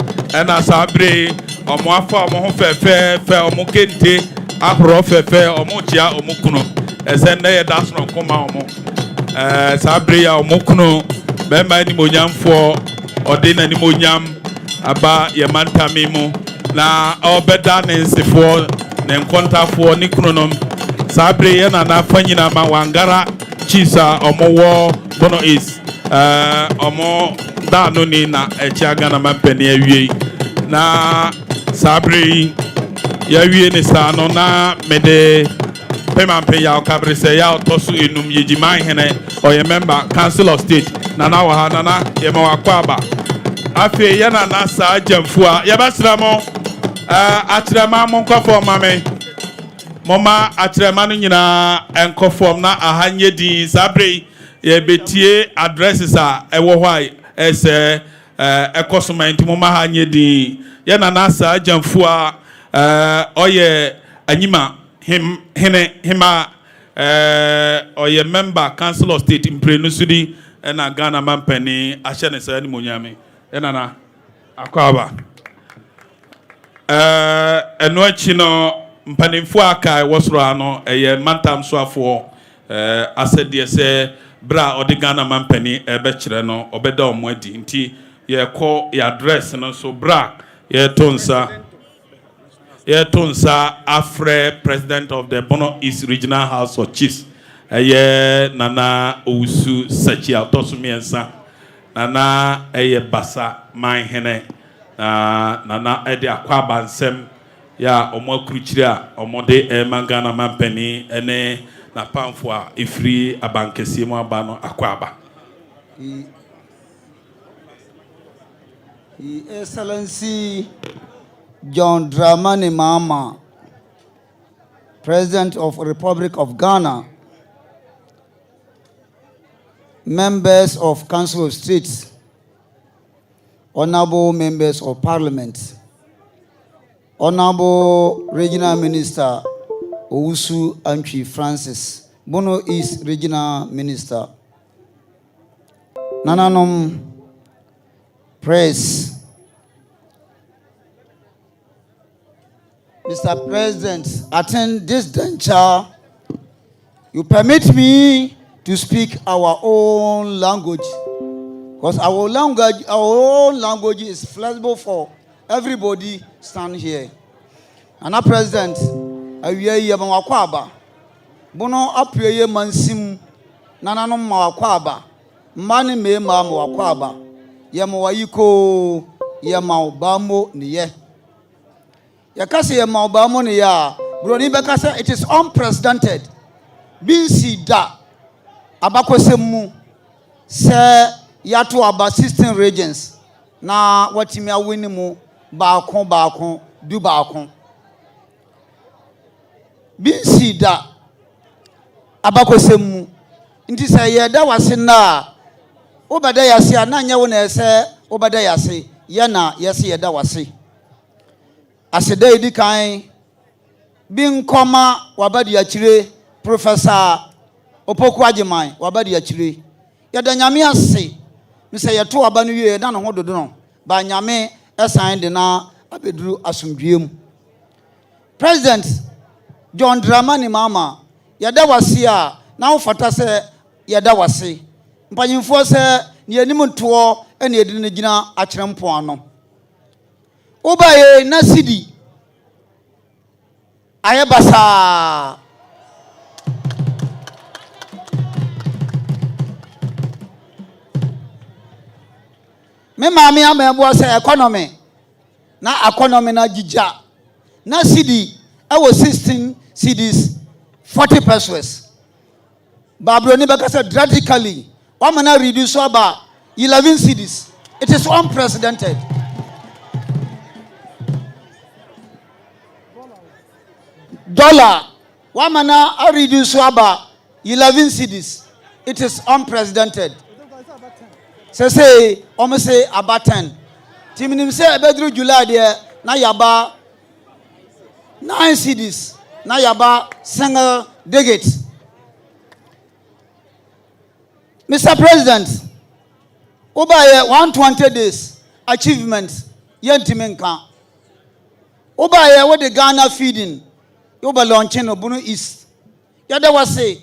ena sabre omo afa omo ho fefe omo kente ahoro fefe omo chia omo kunu ezende ye dasno koma omo sabre ya omo kunu be ma ni monyamfo ode na ni monyam aba ye mantami mu na obeda ne nsefo ne nkontafo ni kununom sabre ye na na fanyina ma wangara chisa omo Bono is omo da no ni na echi Ghana mampeni awie na sabre ya wie ni sa no na mede pemampe ya okabre se ya otosu enum yejiman hene oye member council of state na wa ha na ye ma wakwa aba afi ya na sa jamfu a ya basra mo atrema mo nkofo mame mama atrema no nyina enkofo na ahanye din sabre ye betie addresses a ewo hwa ese ekosoma nti mama hanye din ya na sa jamfu a oye anyima hima oye member council of state imprenusudi na Ghana mampani ahye sa ni monyame na akwaba eno achi no mpanimfo aka wosoro ano eye mantam so afo asede se bra odi Ghana mampani ebe kire no obeda omo adi nti ye ko ya address no so bra ye tonsa afre president of the Bono East Regional House of Chiefs eye nana owusu sachi autosumiensa nana eye basa man hene nana ede akwaba nsem ya omo akuruchire a omode Ghana mampani ene na pamfo a ifri abankesi mu aba no akwaba Excellency John Dramani Mahama, President of the Republic of Ghana, members of Council of States, honorable members of Parliament, honorable Regional Minister Owusu Antwi Francis, Bono East Regional Minister, Nananom Press, Mr. President, attend this juncture. You permit me to speak our own language, because our own language is flexible for everybody stand here. And our President, awiye mawakwaba, Bono apuye mansim, nananom mawakwaba, mani me mawakwaba, yamawayiko, yamawbamo niye. Yakase yamawbamo niya, broni bekase it is unprecedented. BC da, abakwesemu, se yatu aba 16 regions, na watimi awinimu, baakon, du baakon. BC da, abakwesemu, inti se yeda wasina, Obada yase ananya wo na ese obada yase ye na yase yeda wase aseda edi kan bi nkoma wabadi akire professor Opoku Ajiman wabadi akire yeda nyame ase mise yeto aba no wie na ho dodo no ba nyame esan de na abeduru asomdwiem. President John Dramani Mahama yeda wase a na wo fata se yeda wase mpanyimfo se ne anim ntoɔ ene edi ne gina akyerempo ano obaye na sidi ayebasa me maame amebo se economy na gija na sidi ewo 16 cedis 40 pesos babroni beka se drastically Wamana reduce about 11 cities. It is unprecedented. Dollar. Wamana reduce about 11 cities. It is unprecedented. Say, almost say about 10. Timinim say bedru July there. Na yaba 9 cities. Na yaba single digit. Mr. President, Obaye 120 days achievement yentimenka. Obaye what the Ghana feeding. Oba launching Bono East. Yada wase.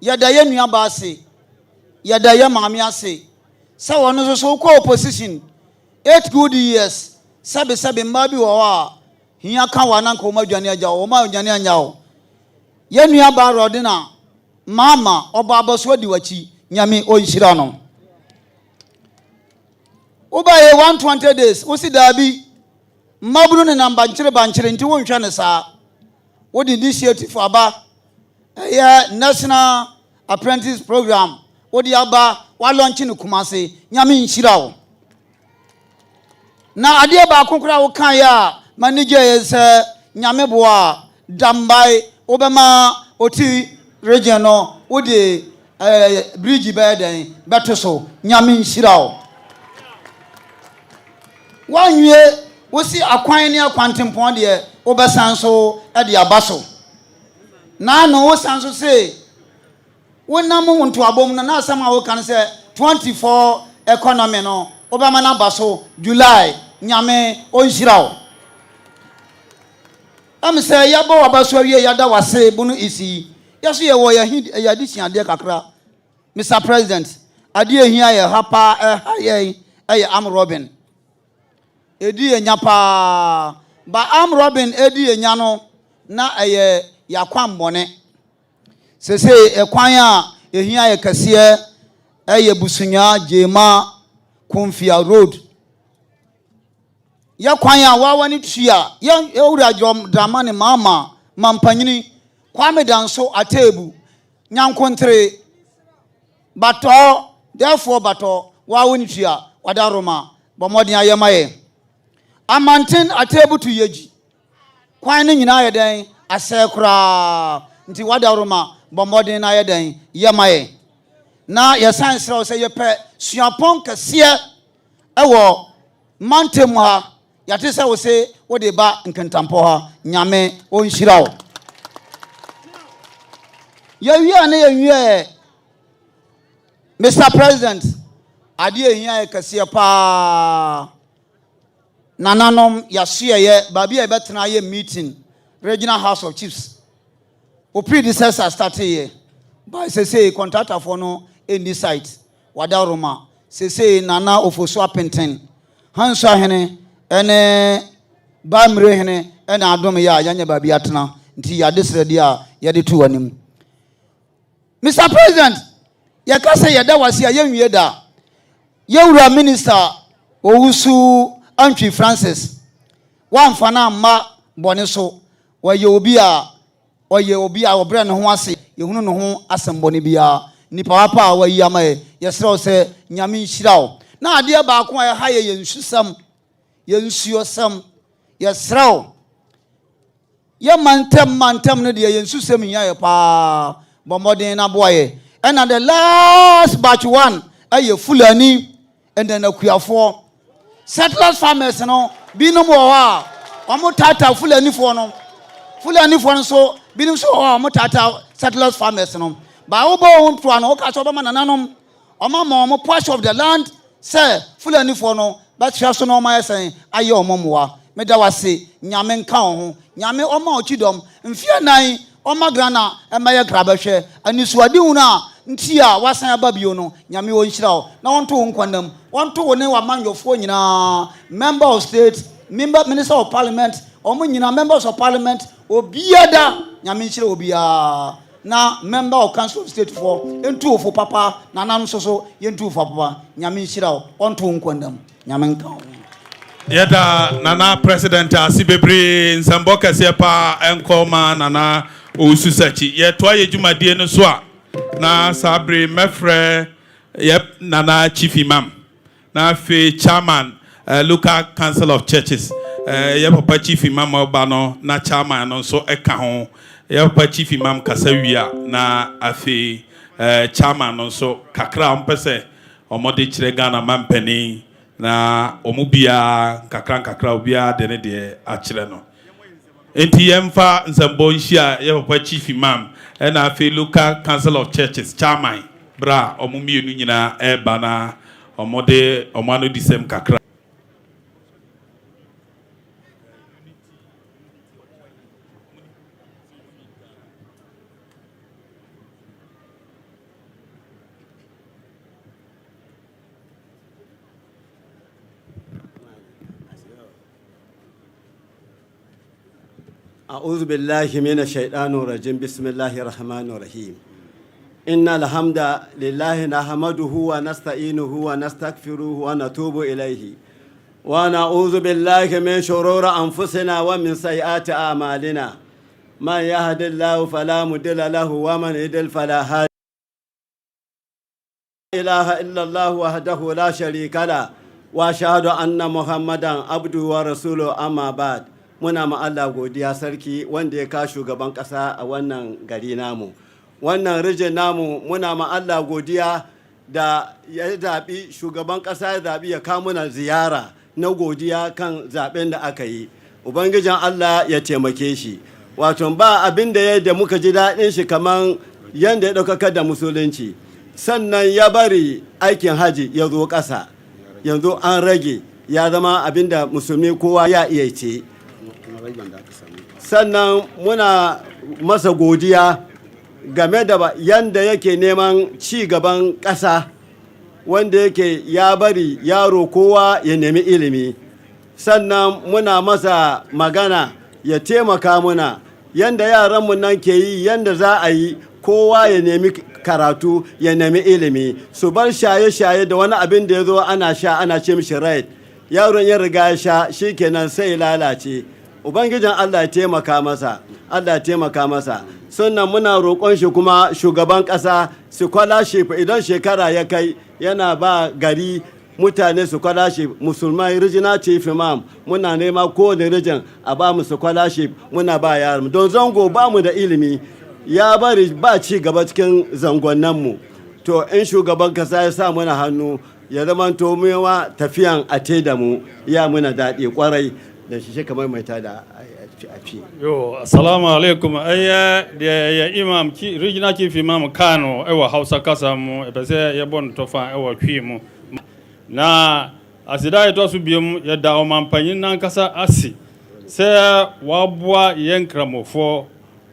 Yada ye nuaba se. Yada ye mami ase. Sa wano so ko opposition. 8 good years. Sabe mbabi wawa. Hiya kan wana ko madwane aja o ma odwane anya o. Ye nuaba rodina. Mama oba abaso di wachi. Nyami onshira no Obaye 120 days wo si dabi mabunu ne namba banchire nti wo nhwa ne saa wo di initiative aba national apprentice program wo di aba wa launch ne Kumase nyami nshira wo na ade ba konkora wo kan ya manager yes nyame boa dambai obema oti region no wo di bridge beden beto so nyame nhirao wanwie wosi akwan ne akwantempon de obesan so e de abaso na no wosan so say wonam wonto abom na asam a wo kan say 24 economy no obama na abaso July nyame onhirao am say yabo abaso wie yada wase Bono isi yaso ye wo ya addition ade kakra. Mr. President, adi ehia ye hapa ye am Robin. Edi enya pa ba am Robin edi enya no na yakwan bone. Sese ekwan a ehia ye kase busunya Jema Konfia Road. Yakwan a wawani tua ye ura Dramani Mahama mampanyini Kwame Danso atebu nyankontre bato therefore bato wa woni tua wadaroma bomodin ayemaye amanten atebu to yeji kwan ne nyina yeden asekura nti wadaroma bomodin na yeden yemaye na yesan sra se yepe suapon kase ewo mantem ha yate se wo se wo de ba Kintampo ha nyame onhirawo ya ne Mr. President, adie hiya kase pa nananom yasue ye babi e betena ye meeting Regional House of Chiefs. O predecessor started here. By say contractor for no in this site. Wadaroma. Say nana ofoso apenten. Hansa hene ene bamre hene ene adom ya yanya babi atena. Nti ya desredi a yade tu anim. Mr. President, yakase yada wasi ayenwie da. Yewura minister Owusu Antwi Francis. Wamfana ma bone so. Oye obi a obre ne ho ase. Yehunu ne ho asembone bia. Nipa wapa a wayi amaye. Yesrew se nyame nhirawo. Na ade ba ko a ha ye yensusam. Yensuosam. Yesrew. Ye mantem no de yensusam nya ye pa. Bomodin na boye. And the last batch one, ɛyɛ Fulani and then akuafoɔ settlers farmers no binom wɔ hɔ a ɔmo tata Fulanifoɔ no nso binom so wɔ hɔ a ɔmo tata settlers farmers no ba wo bɔ wɔn to ano ɔka so ɔbɛma nananom ɔma ma ɔmo portion of the land sɛ Fulanifoɔ no bɛkyerɛ so na ɔmo ayɛ sɛn ayɛ ɔmo mmoa meda wase nyame nka wo ho nyame ɔma ɔkyidɔm mfie nan ɔma grana ɛmɛyɛ grabɛhwɛ anisuade hu na nti a wasan aba bio no nyame wɔ nhyira wo na wɔnto wo nkwanam wɔnto wo ne wamanyɔfoɔ nyinaa member of state minister of parliament ɔmo nyinaa members of parliament obiada nyame nhyira obiara na member of council of state for entu ofo papa na nan so yentu ofo papa nyame nhyira wo wɔnto wo nkwanam nyame nka wo yada nana president asibebre nsambo kese pa enkoma nana osusachi ye to aye dwumadie no so a na sabre mefre yep nana chief imam na fe chairman local council of churches ye papa chief imam oba no na chairman no so eka ho ye papa chief imam kasawia na afi chairman no so kakra ompese omode kire Ghana mampani na omubia kakra obia de ne de akire no enti yemfa nsambo nhia ye papa chief imam na afi local council of churches chairman bra omumienu nyina eba na omode omano disem kakra أعوذ بالله من الشيطان الرجيم بسم الله الرحمن الرحيم إن الحمد لله نحمده ونستعينه ونستغفره ونتوب إليه ونعوذ بالله من شرور أنفسنا ومن سيئات أعمالنا من يهد الله فلا مضل له ومن يضلل فلا هادي لا إله إلا الله وحده لا شريك له وأشهد أن محمدا عبده ورسوله أما بعد muna ma Allah godiya sarki wanda ya ka shugaban kasa a wannan gari namu wannan rijin namu muna ma Allah godiya da ya zabi shugaban kasa ya zabi ya kawo muna ziyara na godiya kan zaben da aka yi ubangijin Allah ya taimake shi wato ba abin da yadda muka ji daɗin shi kaman yanda ya ɗaukaka da musulunci sannan ya bari aikin haji ya zo ƙasa yanzu an rage ya zama abin da musulmi kowa ya iya ce sannan muna masa godiya game da yanda yake neman ci gaban ƙasa wanda yake ya bari yaro kowa ya nemi ilimi sannan muna masa magana ya taimaka muna yanda yaranmu nan ke yi yanda za a yi kowa ya nemi karatu ya nemi ilimi su bar shaye-shaye da wani abin da ya zo ana sha ana ce mishi right yaron ya riga ya sha shikenan sai lalace ubangijin Allah ya taimaka masa Allah ya taimaka masa sannan muna roƙon shi kuma shugaban ƙasa scholarship idan shekara ya kai yana ba gari mutane scholarship musulmai regional chief imam muna nema kowane region a ba mu scholarship muna ba yaran don zango ba mu da ilimi ya bari ba ci gaba cikin zangonninmu to in shugaban ƙasa ya sa muna hannu ya zama to mewa tafiyan a te da mu ya muna daɗi kwarai da shi kamar mai tada a fi. Yo, assalamu alaikum. Aya da ya imam ki regional chief imam Kano ewa Hausa kasa mu ebese ya bon tofa ewa kwi mu. Na asida ito su biom ya da o mampanyin nan kasa asi. Se wabua yenkramofo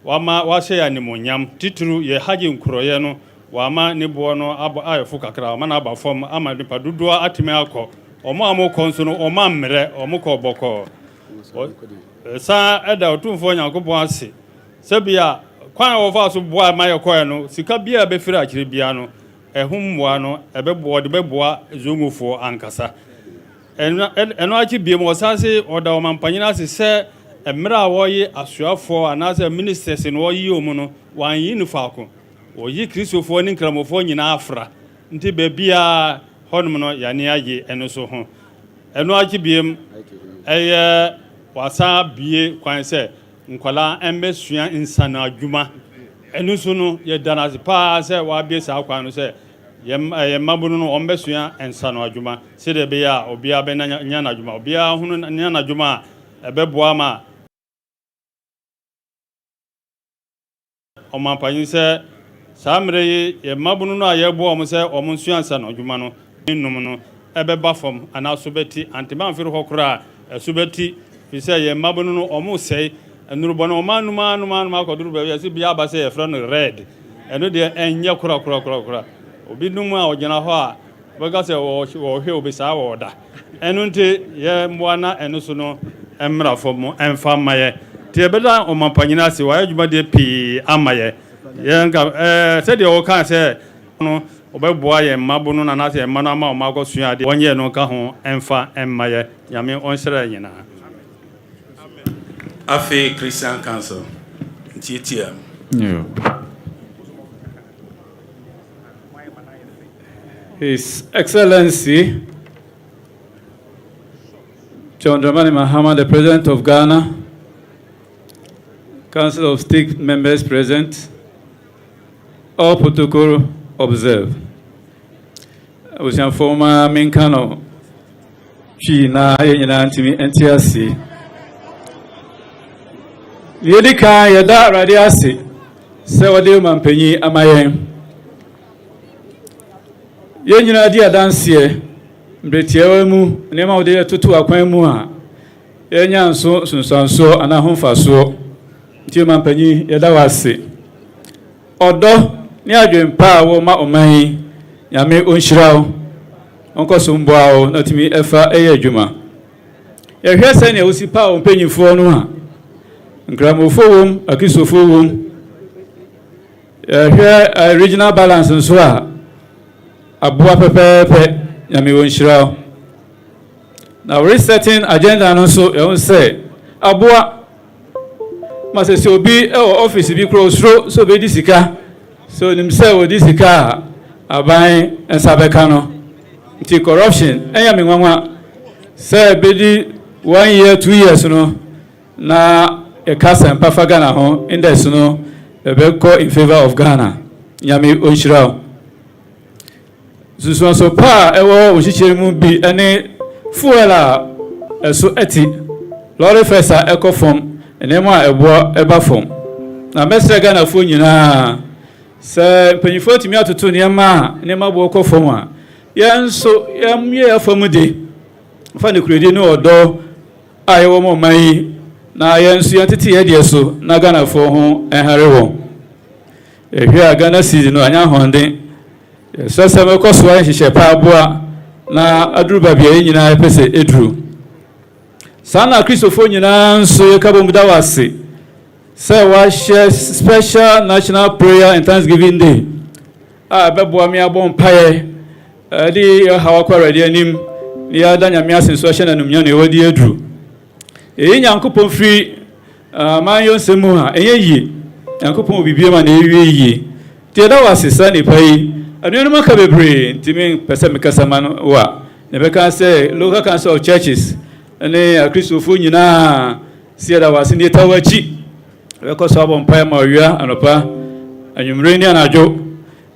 wama washe ya nimonyam titru ye haji nkroye no wama ni bono abo ayefu kakra mana aba fom ama nipa dodoa atime akọ omo amokọ nso no omo amre omokọ bọkọ sa eda otumfo nyankopon ase sebia kwan wo fa so boa ma yekoe no sika bia be fira akire bia no ehummoa no ebeboa de beboa zongofo ankasa eno achi bia mo sanse oda o mampanyina ase se emra wo yi asuafo anase ministers no wo yi omu no wan yi no faako oyi kristofo ni nkramofo nyina afra nti bebia honum no yane age eno so ho eno achi biem eye wasa bie kwan se nkwala embesua insana adwuma eno so no ye danaze pa se wa bie sa kwan no se yɛmmabunu no ɔmbɛsua ɛnsa no adwuma sɛdeɛ ɛbɛyɛ a obiara bɛnya n'adwuma obiara hunu nya n'adwuma a ɛbɛboa ma ɔmampanyin sɛ saa mmerɛ yi yɛmmabunu no a yɛboa ɔmo sɛ ɔmo nsua ɛnsa no adwuma no nnum no ɛbɛba fam anaa so bɛti antemanfere hɔ koraa ɛso bɛti fi sɛ yɛmmabunu no ɔmo sɛe ɛnurubɔ no ɔma numa akɔduru baabi yɛsɛ bi aba sɛ yɛfrɛ no red ɛno deɛ ɛnyɛ kora obi num a ɔgyina hɔ a bɛka sɛ wɔhwɛ obi saa wɔda ɛno nti yɛmmoa na ɛno so no ɛmmra fam ɛmfa mma yɛ nti yɛbɛda ɔmampanyina ase wɔayɛ adwumadeɛ pii ama yɛ yɛnka sɛdeɛ wɔka sɛ no ɔbɛboa yɛn mmabo no nanaasɛ yɛn mma no ama ɔma akɔsua adeɛ wɔnyɛ no ka ho ɛmfa ɛmma yɛ nyame ɔnhyerɛ nyinaa afei Christian Council ntiatia His Excellency John Dramani Mahama, the President of Ghana, Council of State members present, all protocol observed. I was your former Minkano, she na Antimi NTRC. Yedika Yada Radiasi, Sewade Mampenyi Amayen. Yenina dia dansie mbretia mu nema ode tutu akwan mu a yenya nso sunsanso ana homfaso nti mampanyi yeda wase odo ne adwempa wo ma oman nyame onhyirawo onkoso mboawo natimi efa eye adwuma yehwe se ne osipa ompanyifo no a nkramofo wom akisofo wom yehwe regional balance nso a aboa pepepe nyame wonhyira na resetting agenda no so e won say aboa masese obi e office bi kro osro so be disika so nim say wo disika aban ensabeka no nti corruption enya me nwanwa say be di 1 year 2 years no na e kasa mpafa Ghana ho index no e be go in favor of Ghana nyame wonhyira so pa ewo ohihirimu bi ene fuela eso eti lorry fesa ekofom enemo a ebo eba fom na mesre Ghana fo nyina se panyifo timi atoto nema nema bo ekofom a yenso yemye afom de fa ne kuredi ne odo ayewo mo man na yenso yantete ye de so na Ghana fo ho enhare wo ehwe Ghana season no anya honde so sebe koso an hihye pa aboa na aduru babia nyina pese eduru sana Christopher nyina nso yekabo da wase say wa share special national prayer and thanksgiving day bebo mi abon paye di hawa kwa ready anim ni adanya mi asenso hye na numnya na wadi eduru nyankopon free man yo nsemu ha enye nyankopon bibie ma na ewie yie ti da wase sa ni pai anuanu maka bebre ntimi pese mekasama no wa ne beka say local council of churches ene akristofo nyina siada wase ne tawachi beko so abon pai ma wia anopa anwumre ni anajo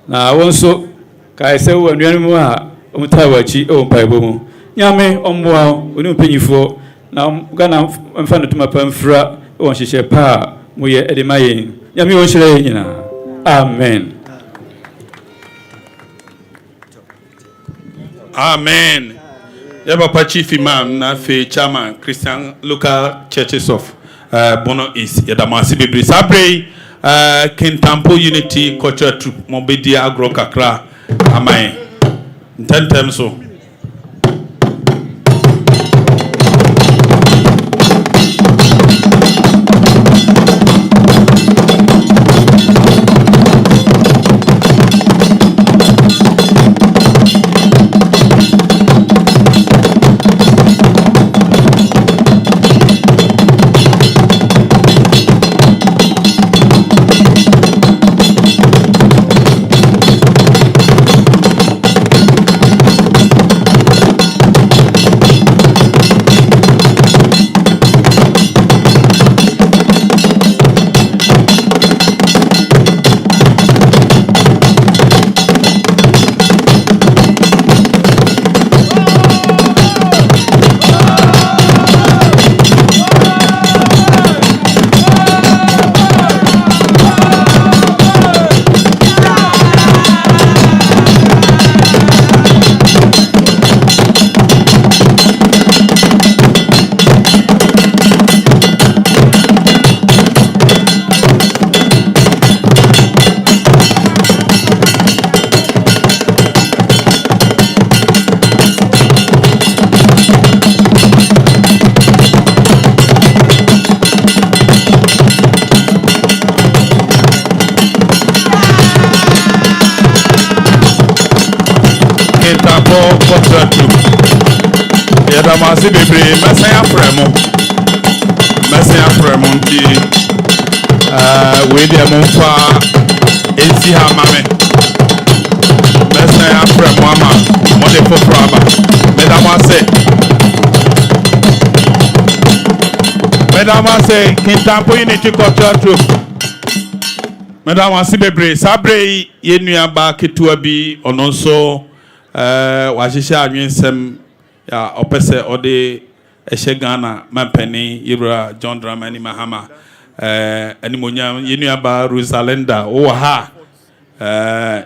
na wonso kai se wo anuanu mu a omtawachi o pai bomu nyame omboa oni mpanyifo na Ghana mfa no tuma pamfra won hihye pa mo ye edemaye nyame won hyire nyina amen. Amen. Yabapa Chief Imam na fe Chairman Christian Local Churches of Bono East Yadamasi Bibri Sabre Kintampo Unity Culture Troop Mobedia Agro Kakra Amae Ntentem so Yadamasi bebre mesaya fremo. Mesaya fremo nti we dey monfa enti ha mame. Mesaya fremo ama mo dey foforo aba. Medamase Kintampo Unity Cultural Troupe. Medamase bebre sabre yenua ba ketua bi ono nso wa hihia anwensem ya opese ode ehye Ghana mampani Yibra John Dramani Mahama animonyam yenua ba Rosalenda wo ha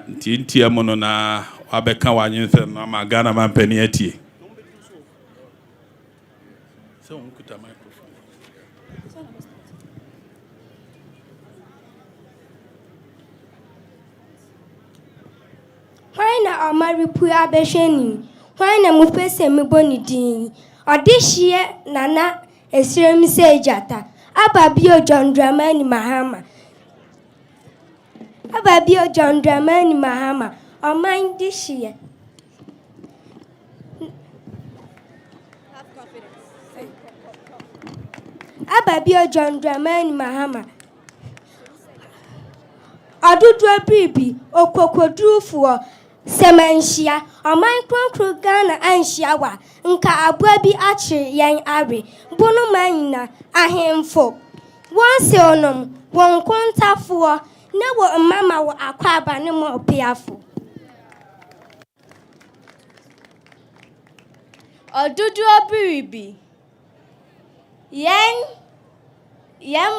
nti amono na wabeka wa anwensem na ma Ghana mampani atie. So unkuta microphone. Why na Omari Pua Besheni? Why na Mupese Miboni Dini? Odishie Nana Esrem Sejata. Ababio John Dramani Mahama. Ababio John Dramani Mahama. Or mind this year. Ababio John Dramani Mahama. Adudwa bibi okwokodrufuo semanhia oman kronkro Ghana anhia wa nka abua bi akyere yen are bono manina ahemfo wonse onom won kontafo na wo mama wo akwaba ne mo opiafo Adudwa bibi yen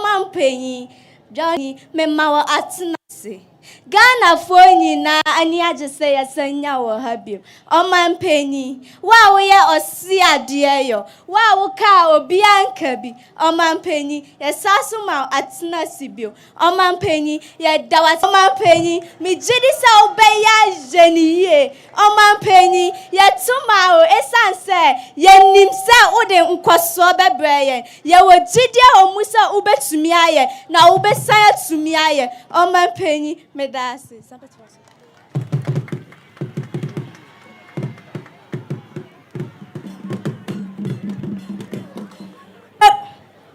mampenyi Johnny memawa atenase Ghana fo nyina ani agese yasanya wo habiem omanpenyi wa wo ye osi ade yo wa wo ka obi anka bi omanpenyi yesaso ma atenase bio omanpenyi ye dawa omanpenyi mi jidi sa obeya jeniye omanpenyi ye tuma o esanse ye nimsa ode nkoso bebreye ye wo jidi omusa ubetumi aye na ubesan atumi aye omanpenyi medasi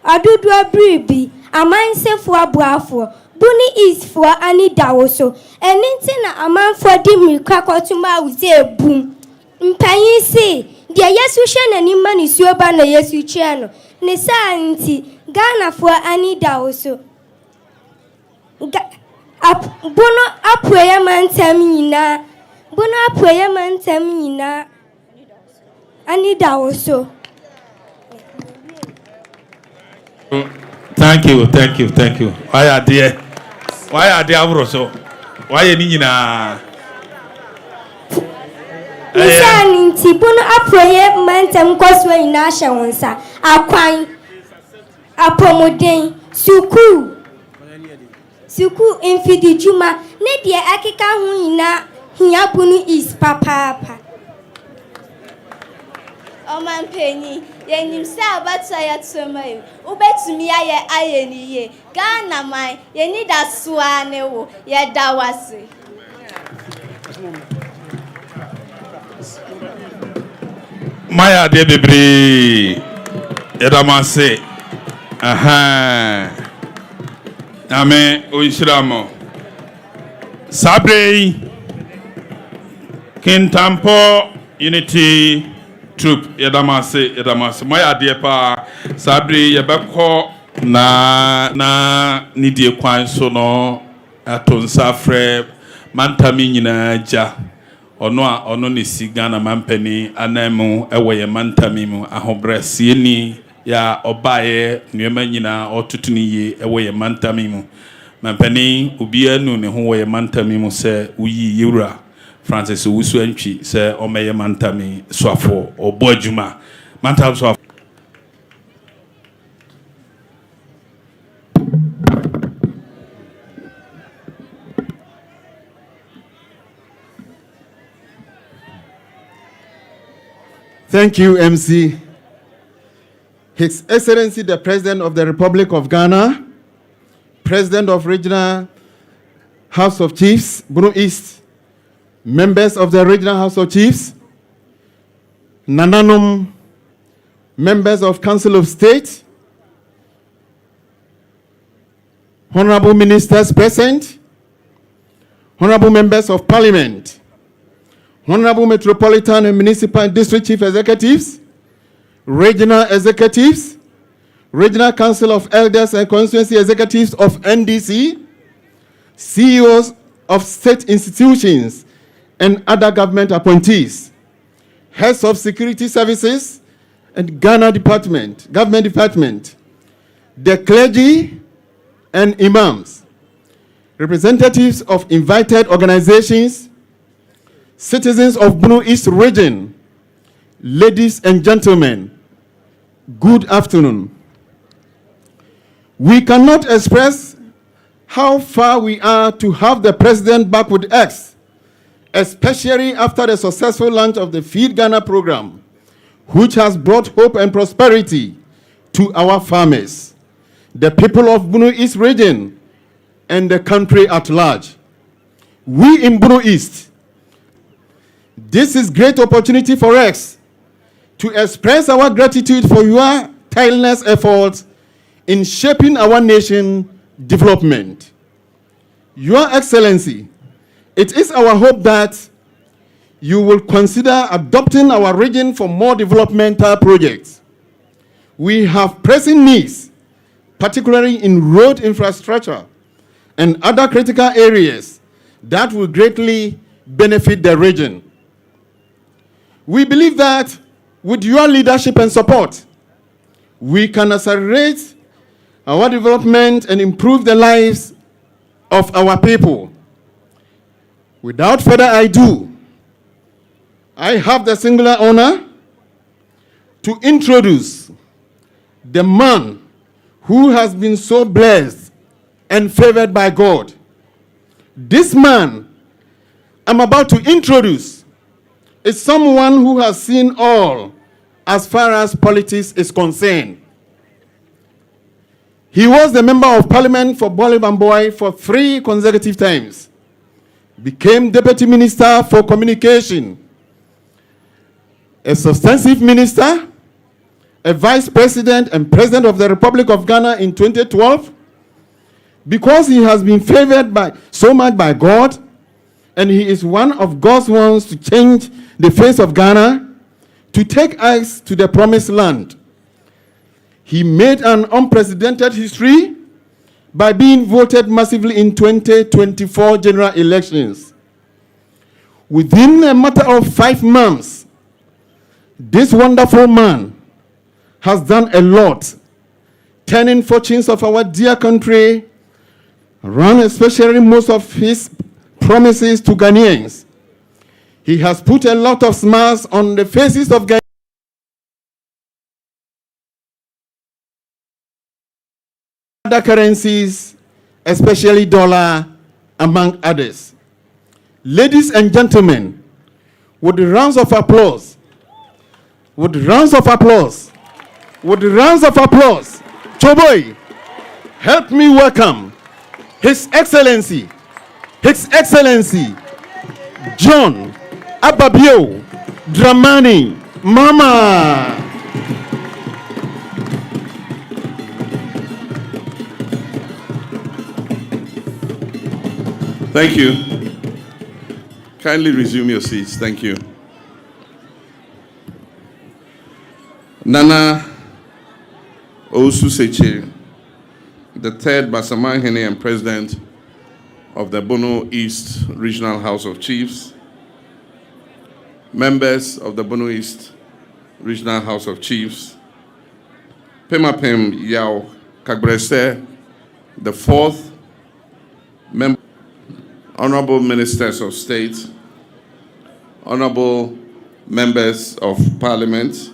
Adudwa bibi amansefo abuafo Buni is for ani dawoso eninti na amanfo di mirika kotuma wuze ebum mpanyin se de Yesu hwe nani mani suoba na Yesu kye no ne sa nti Ghana fo ani dawoso Bono apoya mantem nyina Bono apoya mantem nyina ani dawoso. Thank you. Why are they abroso? Why are nyina? Nisani nti Bono apoya mantem koswe nyina hye wonsa akwan apomoden Suku infidi juma ne die akeka hu nyina hia Bono is papa omanpenyi yenimsa abatsa ya tsomayi ubetumi aye niye Ghana man yeni da suane wo ye dawase Maya de bebre edamase Amen oishiramo Sabre Kintampo Unity Troupe yedamase Maya de pa Sabre yebekọ na nidie kwan so no atonsa frɛ mantami nyina ja ono ne si Ghana mampani anamu ewe ye mantami mu ahobrɛsie ni ya obaye nneɛma nyina ɔtotuni ye ewe ye mantami mu mampani obia nu ne ho ye mantami mu sɛ uyi yewura Francis Owusu antwi sɛ ɔmɛyɛ mantami soafo ɔbɔ adwuma mantami soafo. Thank you, MC. His Excellency, the President of the Republic of Ghana, President of Regional House of Chiefs, Bono East, members of the Regional House of Chiefs, Nananom, members of Council of State, honorable ministers present, honorable members of Parliament, honorable metropolitan and municipal and district chief executives, regional executives, regional council of elders and constituency executives of NDC, CEOs of state institutions and other government appointees, heads of security services and government department, the clergy and imams, representatives of invited organizations, citizens of Bono East region, ladies and gentlemen, good afternoon. We cannot express how far we are to have the president back with us, especially after the successful launch of the Feed Ghana program, which has brought hope and prosperity to our farmers, the people of Bono East region, and the country at large. We in Bono East, this is great opportunity for us to express our gratitude for your tireless efforts in shaping our nation development. Your Excellency, it is our hope that you will consider adopting our region for more developmental projects. We have pressing needs, particularly in road infrastructure and other critical areas that will greatly benefit the region. We believe that with your leadership and support, we can accelerate our development and improve the lives of our people. Without further ado, I have the singular honor to introduce the man who has been so blessed and favored by God. This man I'm about to introduce is someone who has seen all as far as politics is concerned. He was the member of parliament for Bole Bamboy for 3 consecutive times, became deputy minister for communication, a substantive minister, a vice president and president of the Republic of Ghana in 2012. Because he has been favored so much by God, and he is one of God's ones to change the face of Ghana, to take us to the promised land. He made an unprecedented history by being voted massively in 2024 general elections. Within a matter of 5 months, this wonderful man has done a lot, turning fortunes of our dear country around, especially most of his promises to Ghanaians. He has put a lot of smiles on the faces of Ghanaians. Other currencies, especially dollar, among others. Ladies and gentlemen, with the rounds of applause, Choboy, help me welcome His Excellency, John Ababio Dramani Mahama. Thank you. Kindly resume your seats. Thank you. Nana Osu Seche, the 3rd Basamahene and President of the Bono East Regional House of Chiefs, members of the Bono East Regional House of Chiefs, Pemapem Yao Kagbrese, the 4th member, honorable ministers of state, honorable members of parliament,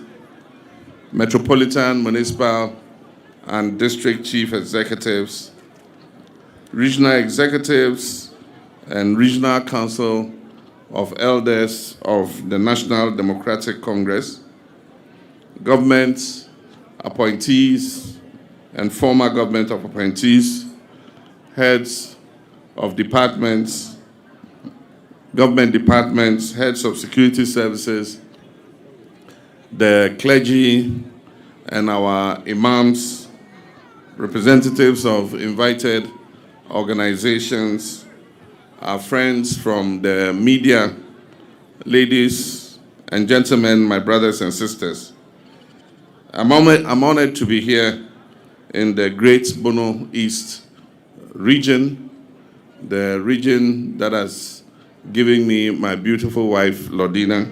metropolitan, municipal, and district chief executives, regional executives, and regional council of elders of the National Democratic Congress, government appointees and former government of appointees, heads of departments, government departments, heads of security services, the clergy, and our imams, representatives of invited organizations, our friends from the media, ladies and gentlemen, my brothers and sisters. I'm honored to be here in the Great Bono East region, the region that has given me my beautiful wife, Lordina.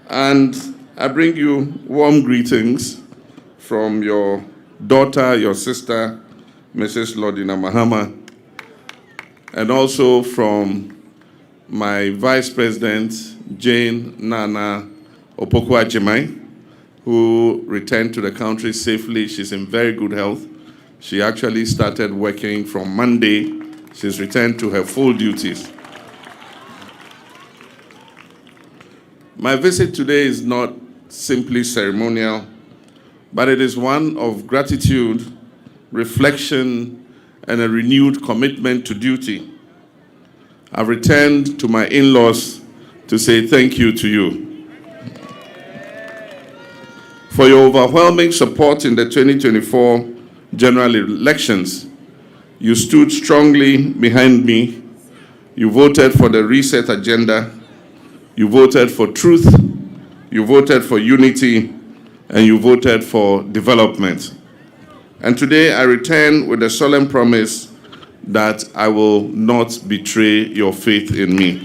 And I bring you warm greetings from your daughter, your sister, Mrs. Lordina Mahama, and also from my Vice President, Jane Nana Opoku-Agyeman, who returned to the country safely. She's in very good health. She actually started working from Monday. She's returned to her full duties. My visit today is not simply ceremonial, but it is one of gratitude, reflection, and a renewed commitment to duty. I've returned to my in-laws to say thank you to you for your overwhelming support in the 2024 general elections. You stood strongly behind me. You voted for the reset agenda. You voted for truth. You voted for unity. And you voted for development. And today I return with a solemn promise that I will not betray your faith in me.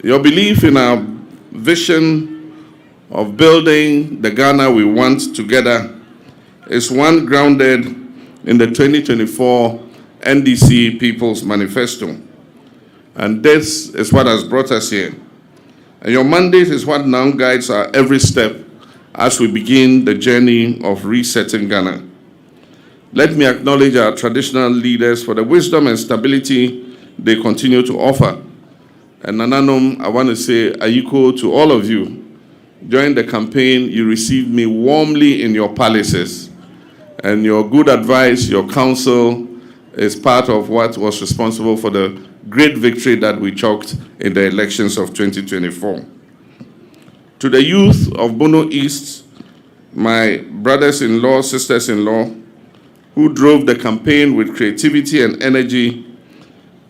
Your belief in our vision of building the Ghana we want together is one grounded in the 2024 NDC People's Manifesto. And this is what has brought us here. And your mandate is what now guides our every step as we begin the journey of resetting Ghana. Let me acknowledge our traditional leaders for the wisdom and stability they continue to offer. And Nananom, I want to say Ayiko to all of you. During the campaign, you received me warmly in your palaces. And your good advice, your counsel is part of what was responsible for the great victory that we chalked in the elections of 2024. To the youth of Bono East, my brothers-in-law, sisters-in-law, who drove the campaign with creativity and energy,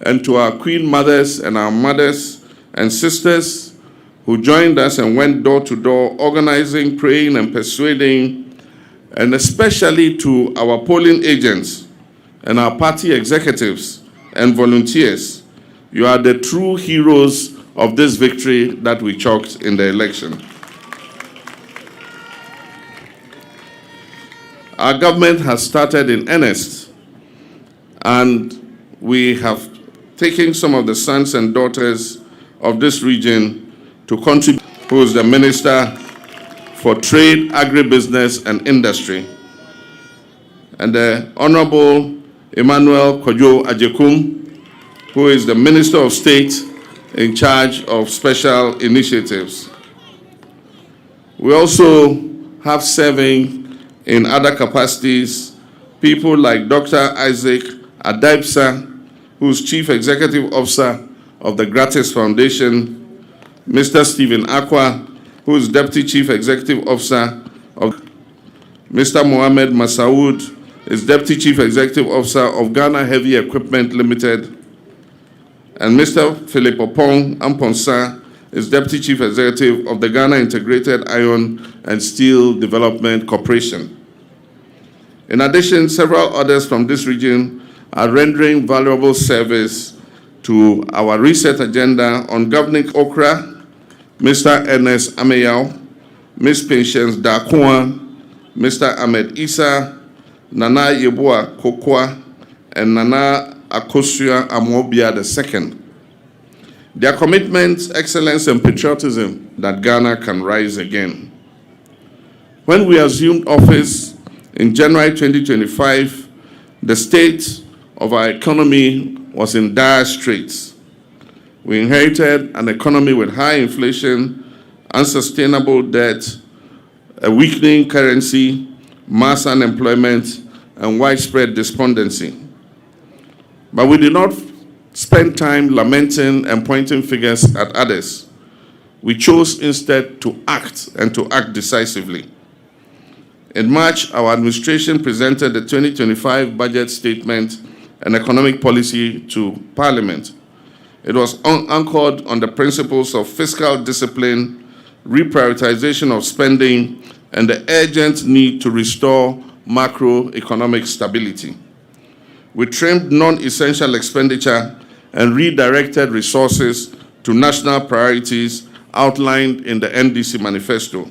and to our queen mothers and our mothers and sisters who joined us and went door to door, organizing, praying, and persuading, and especially to our polling agents and our party executives and volunteers. You are the true heroes of this victory that we chalked in the election. Our government has started in earnest, and we have taken some of the sons and daughters of this region to contribute, who is the Minister for Trade, Agribusiness, and Industry, and the Honorable Emmanuel Kojo Ajekum, who is the Minister of State in charge of special initiatives. We also have serving in other capacities people like Dr. Isaac Adaipsa, who's Chief Executive Officer of the Gratis Foundation, Mr. Stephen Akwa, who is Deputy Chief Executive Officer of Mr. Mohamed Masaoud, is Deputy Chief Executive Officer of Ghana Heavy Equipment Limited, and Mr. Philip Opong Amponsa is Deputy Chief Executive of the Ghana Integrated Iron and Steel Development Corporation. In addition, several others from this region are rendering valuable service to our reset agenda on governing Okra, Mr. Ernest Ameyao, Ms. Patience Dakwa, Mr. Ahmed Isa, Nana Yeboah Kokwa, and Nana Akosua Amobia II. Their commitment, excellence, and patriotism that Ghana can rise again. When we assumed office in January 2025, the state of our economy was in dire straits. We inherited an economy with high inflation, unsustainable debt, a weakening currency, mass unemployment, and widespread despondency. But we did not spend time lamenting and pointing fingers at others. We chose instead to act, and to act decisively. In March, our administration presented the 2025 budget statement and economic policy to Parliament. It was anchored on the principles of fiscal discipline, reprioritization of spending, and the urgent need to restore macroeconomic stability. We trimmed non-essential expenditure and redirected resources to national priorities outlined in the NDC manifesto,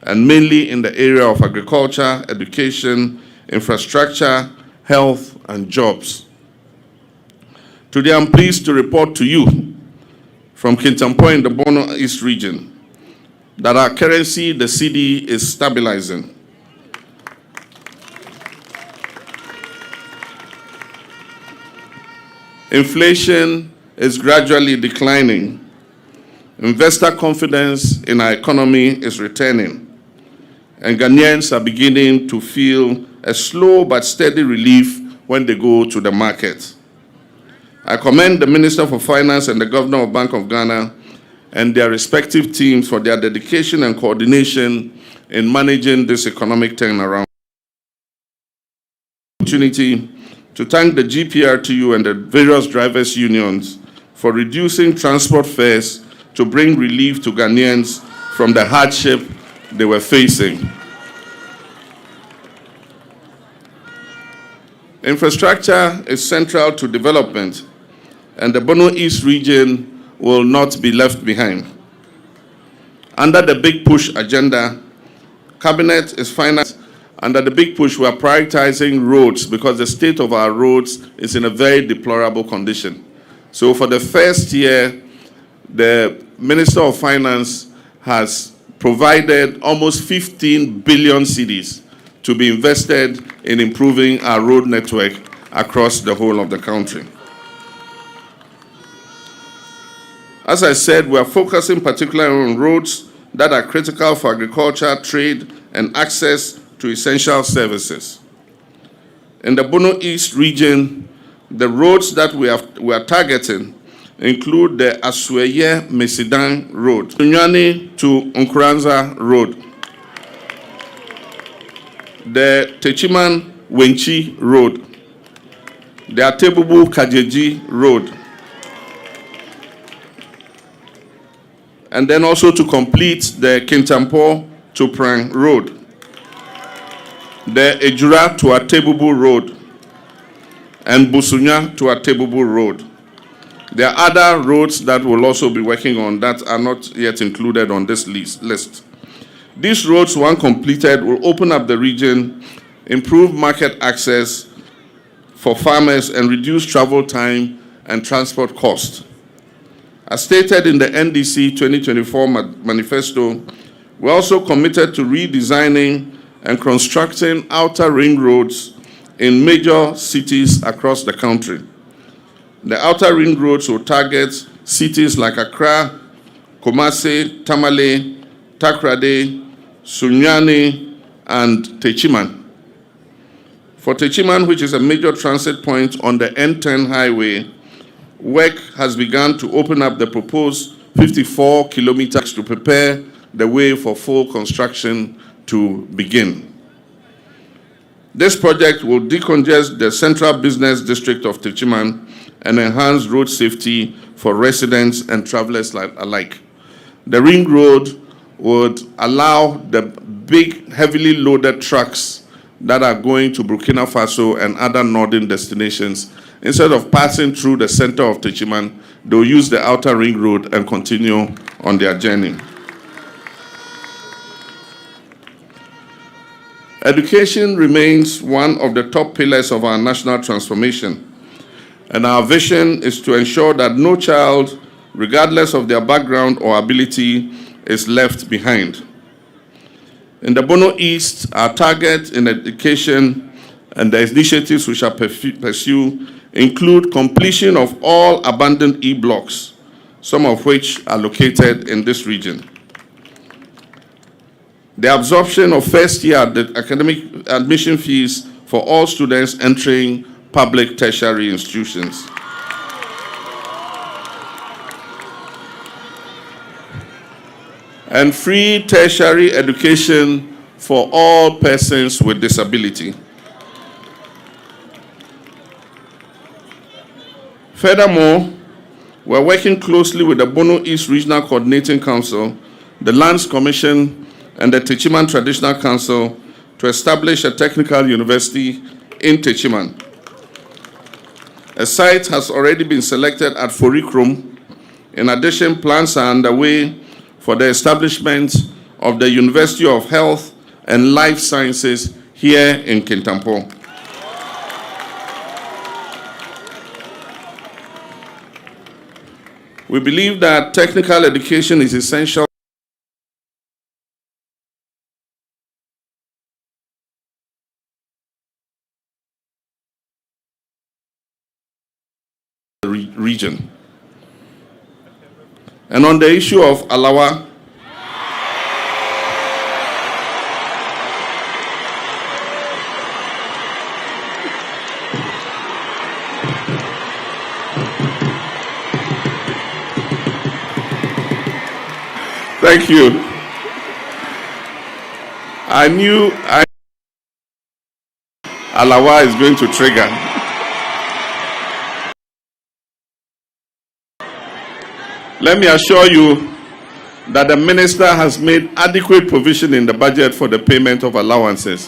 and mainly in the area of agriculture, education, infrastructure, health, and jobs. Today, I'm pleased to report to you from Kintampo in the Bono East region that our currency, the cedi, is stabilizing. Inflation is gradually declining. Investor confidence in our economy is returning, and Ghanaians are beginning to feel a slow but steady relief when they go to the market. I commend the Minister for Finance and the Governor of Bank of Ghana and their respective teams for their dedication and coordination in managing this economic turnaround. Opportunity to thank the GPRTU and the various drivers' unions for reducing transport fares to bring relief to Ghanaians from the hardship they were facing. Infrastructure is central to development, and the Bono East region will not be left behind. Under the Big Push agenda, Cabinet is financed. Under the Big Push, we are prioritizing roads because the state of our roads is in a very deplorable condition. So for the first year, the Minister of Finance has provided almost 15 billion cedis to be invested in improving our road network across the whole of the country. As I said, we are focusing particularly on roads that are critical for agriculture, trade, and access to essential services. In the Bono East region, the roads that we are targeting include the Asweye Mesidan Road, Sunyani to Nkuranza Road, the Techiman Wenchi Road, the Atebubu Kajeji Road, and then also to complete the Kintampo to Prang Road, the Ejura to Atebubu Road, and Busunya to Atebubu Road. There are other roads that we'll also be working on that are not yet included on this list. These roads, when completed, will open up the region, improve market access for farmers, and reduce travel time and transport costs. As stated in the NDC 2024 manifesto, we're also committed to redesigning and constructing outer ring roads in major cities across the country. The outer ring roads will target cities like Accra, Kumasi, Tamale, Takrade, Sunyani, and Techiman. For Techiman, which is a major transit point on the N10 highway, work has begun to open up the proposed 54 kilometers to prepare the way for full construction to begin. This project will decongest the central business district of Techiman and enhance road safety for residents and travelers alike. The ring road would allow the big, heavily loaded trucks that are going to Burkina Faso and other northern destinations, instead of passing through the center of Techiman, they'll use the outer ring road and continue on their journey. Education remains one of the top pillars of our national transformation, and our vision is to ensure that no child, regardless of their background or ability, is left behind. In the Bono East, our target in education and the initiatives we shall pursue include completion of all abandoned E-blocks, some of which are located in this region. The absorption of first-year academic admission fees for all students entering public tertiary institutions. And free tertiary education for all persons with disability. Furthermore, we're working closely with the Bono East Regional Coordinating Council, the Lands Commission, and the Techiman Traditional Council to establish a technical university in Techiman. A site has already been selected at Forikrom. In addition, plans are underway for the establishment of the University of Health and Life Sciences here in Kintampo. We believe that technical education is essential to the region. And on the issue of Alawa, thank you. I knew Alawa is going to trigger. Let me assure you that the minister has made adequate provision in the budget for the payment of allowances.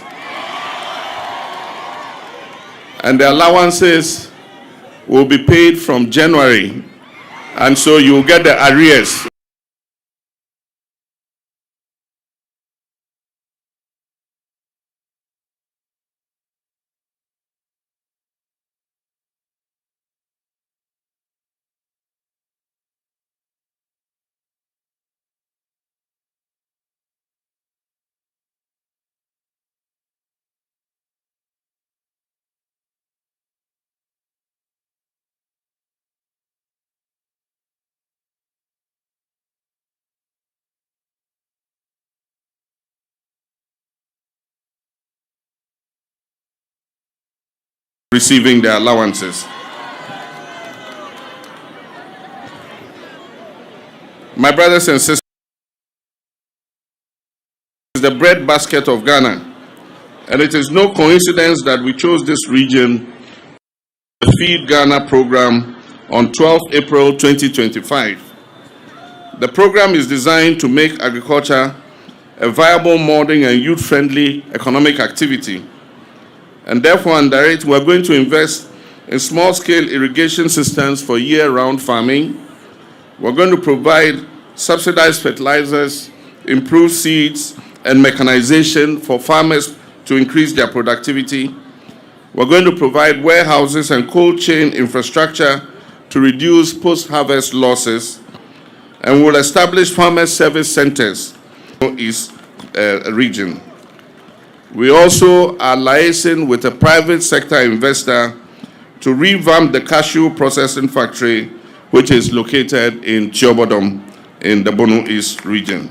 And the allowances will be paid from January. And so you'll get the arrears. Receiving the allowances. My brothers and sisters, is the breadbasket of Ghana, and it is no coincidence that we chose this region to Feed Ghana program on 12 April 2025. The program is designed to make agriculture a viable, modern and youth-friendly economic activity. And therefore, under it, we're going to invest in small-scale irrigation systems for year-round farming. We're going to provide subsidized fertilizers, improved seeds, and mechanization for farmers to increase their productivity. We're going to provide warehouses and cold chain infrastructure to reduce post-harvest losses. And we'll establish farmer service centers in the East region. We also are liaising with a private sector investor to revamp the cashew processing factory, which is located in Chiobodom in the Bono East region.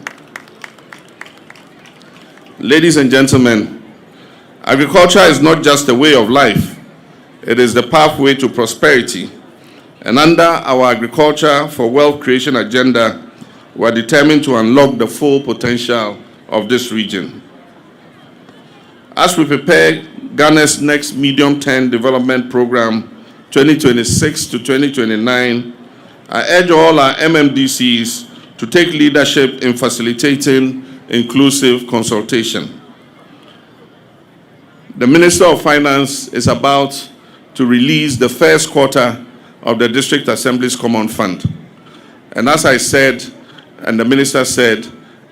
Ladies and gentlemen, agriculture is not just a way of life, it is the pathway to prosperity. And under our Agriculture for Wealth Creation agenda, we are determined to unlock the full potential of this region. As we prepare Ghana's next medium-term development program, 2026 to 2029, I urge all our MMDCs to take leadership in facilitating inclusive consultation. The Minister of Finance is about to release the first quarter of the District Assembly's Common Fund. And as I said, and the Minister said,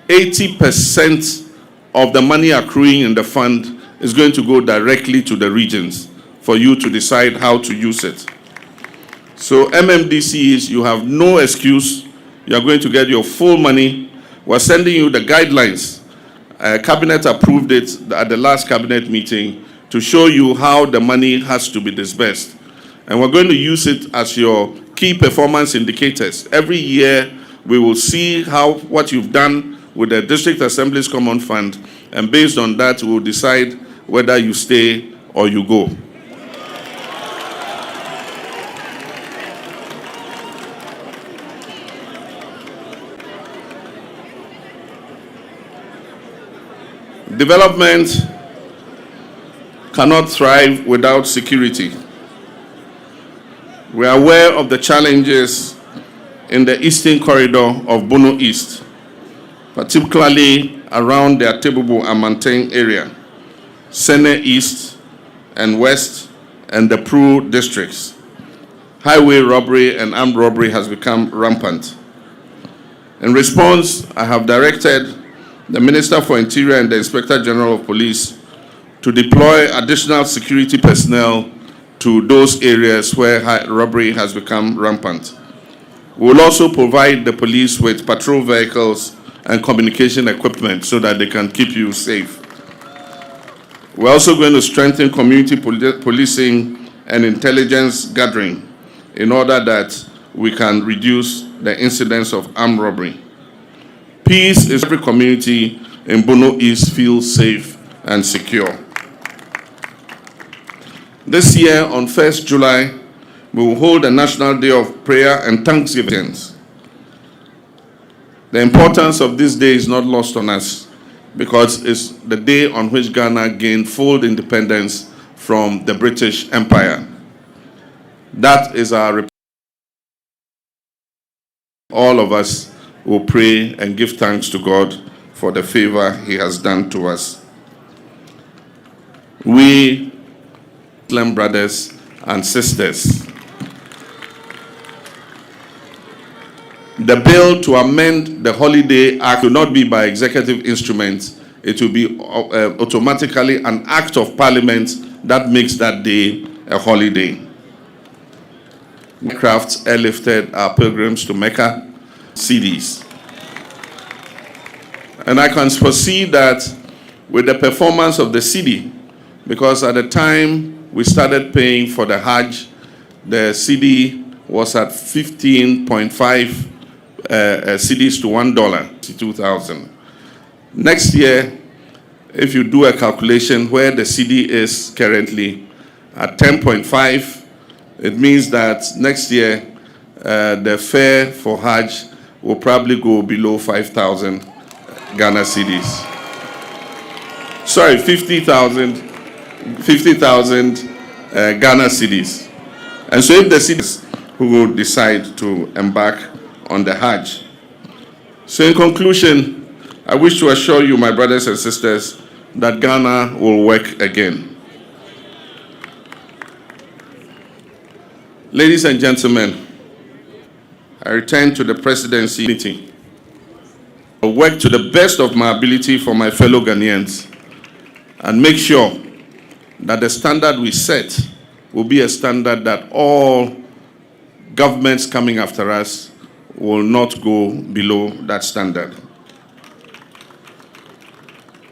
80% of the money accruing in the fund is going to go directly to the regions for you to decide how to use it. So MMDCs, you have no excuse. You are going to get your full money. We're sending you the guidelines. Cabinet approved it at the last cabinet meeting to show you how the money has to be disbursed. And we're going to use it as your key performance indicators. Every year, we will see what you've done with the District Assembly's Common Fund, and based on that, we will decide whether you stay or you go. Development cannot thrive without security. We are aware of the challenges in the eastern corridor of Bono East, particularly around the Atebubu and Manteng area, Sene East and West, and the Pru districts. Highway robbery and armed robbery has become rampant. In response, I have directed the Minister for Interior and the Inspector General of Police to deploy additional security personnel to those areas where robbery has become rampant. We will also provide the police with patrol vehicles and communication equipment so that they can keep you safe. We're also going to strengthen community policing and intelligence gathering in order that we can reduce the incidence of armed robbery. Peace is every community in Bono East feels safe and secure. This year, on 1st July, we will hold a National Day of Prayer and Thanksgiving. The importance of this day is not lost on us because it's the day on which Ghana gained full independence from the British Empire. That is our all of us will pray and give thanks to God for the favor He has done to us. We, Muslim brothers and sisters, the bill to amend the Holiday Act will not be by executive instruments. It will be automatically an act of parliament that makes that day a holiday. Crafts airlifted our pilgrims to Mecca, CDs. And I can foresee that with the performance of the CD, because at the time we started paying for the Hajj, the CD was at 15.5 CDs to $1, 2,000. Next year, if you do a calculation where the CD is currently at 10.5, it means that next year the fare for Hajj will probably go below 5,000 Ghana cedis. Sorry, 50,000 Ghana cedis. And so if the cedis who will decide to embark on the Hajj. So in conclusion, I wish to assure you, my brothers and sisters, that Ghana will work again. Ladies and gentlemen, I return to the presidency meeting. I will work to the best of my ability for my fellow Ghanaians and make sure that the standard we set will be a standard that all governments coming after us will not go below that standard.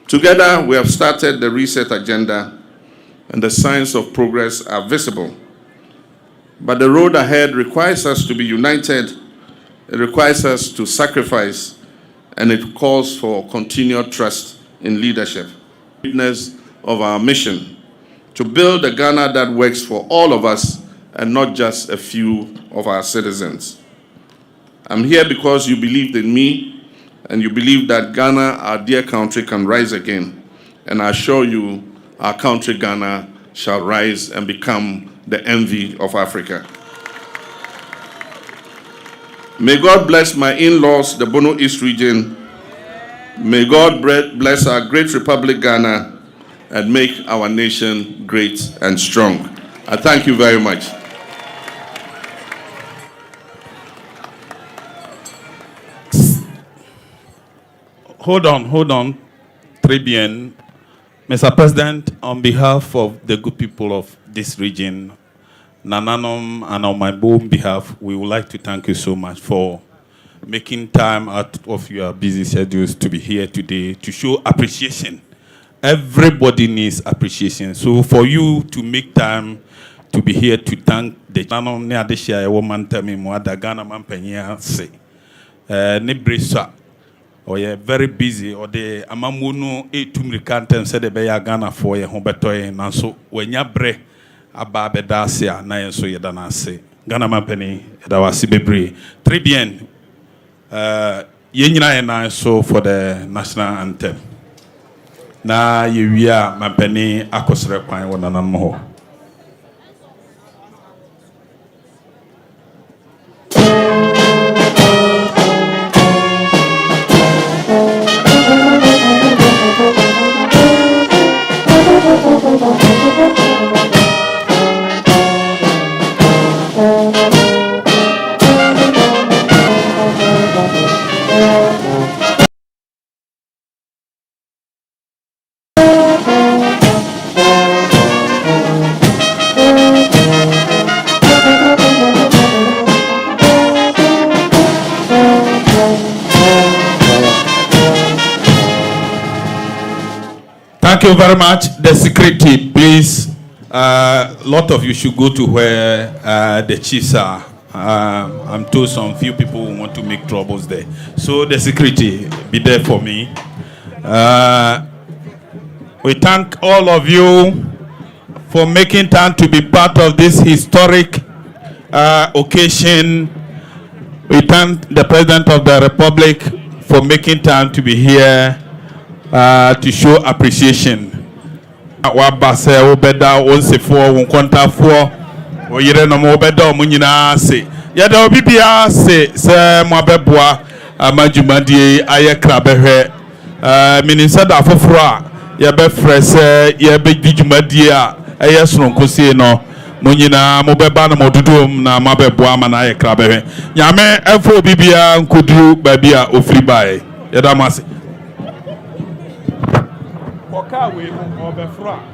Together, we have started the reset agenda, and the signs of progress are visible. But the road ahead requires us to be united, it requires us to sacrifice, and it calls for continued trust in leadership. Witness of our mission to build a Ghana that works for all of us and not just a few of our citizens. I'm here because you believed in me and you believe that Ghana, our dear country, can rise again. And I assure you, our country, Ghana, shall rise and become the envy of Africa. May God bless my in-laws, the Bono East region. May God bless our great Republic, Ghana, and make our nation great and strong. I thank you very much. Hold on, Tribune. Mr. President, on behalf of the good people of this region, Nananom, and on my own behalf, we would like to thank you so much for making time out of your busy schedules to be here today to show appreciation. Everybody needs appreciation. So for you to make time to be here to thank the Nanom Neadeshia woman tell me more da Ghana man penya say. Nebresa. Or you're very busy, or the Amamuno 8 tumricantem said the Baya Ghana for your home betoy, and so when you bre a babedasia, na so you dana say Ghana Mampany, Dawasi Bebre. Tribune, Yenina and I so for the national anthem. na yewia mampani akosre kwan wonanam ho. Thank you very much. The security, please. Lot of you should go to where the chiefs are. I'm told some few people want to make troubles there. So the security, be there for me. We thank all of you for making time to be part of this historic occasion. We thank the President of the Republic for making time to be here to show appreciation. Wabase obeda onsefo wonkontafo oyire no obeda omunyina se yeda obibia se mo abeboa amajumadie ayekra behwe minisa da foforo a ye be frese ye be dijumadie a eye soronkosie no munyina mo beba na modudum na mabeboa ma na ayekra behwe nyame efo obibia nkoduru babia ofri bae yeda mase Okawe or Befra.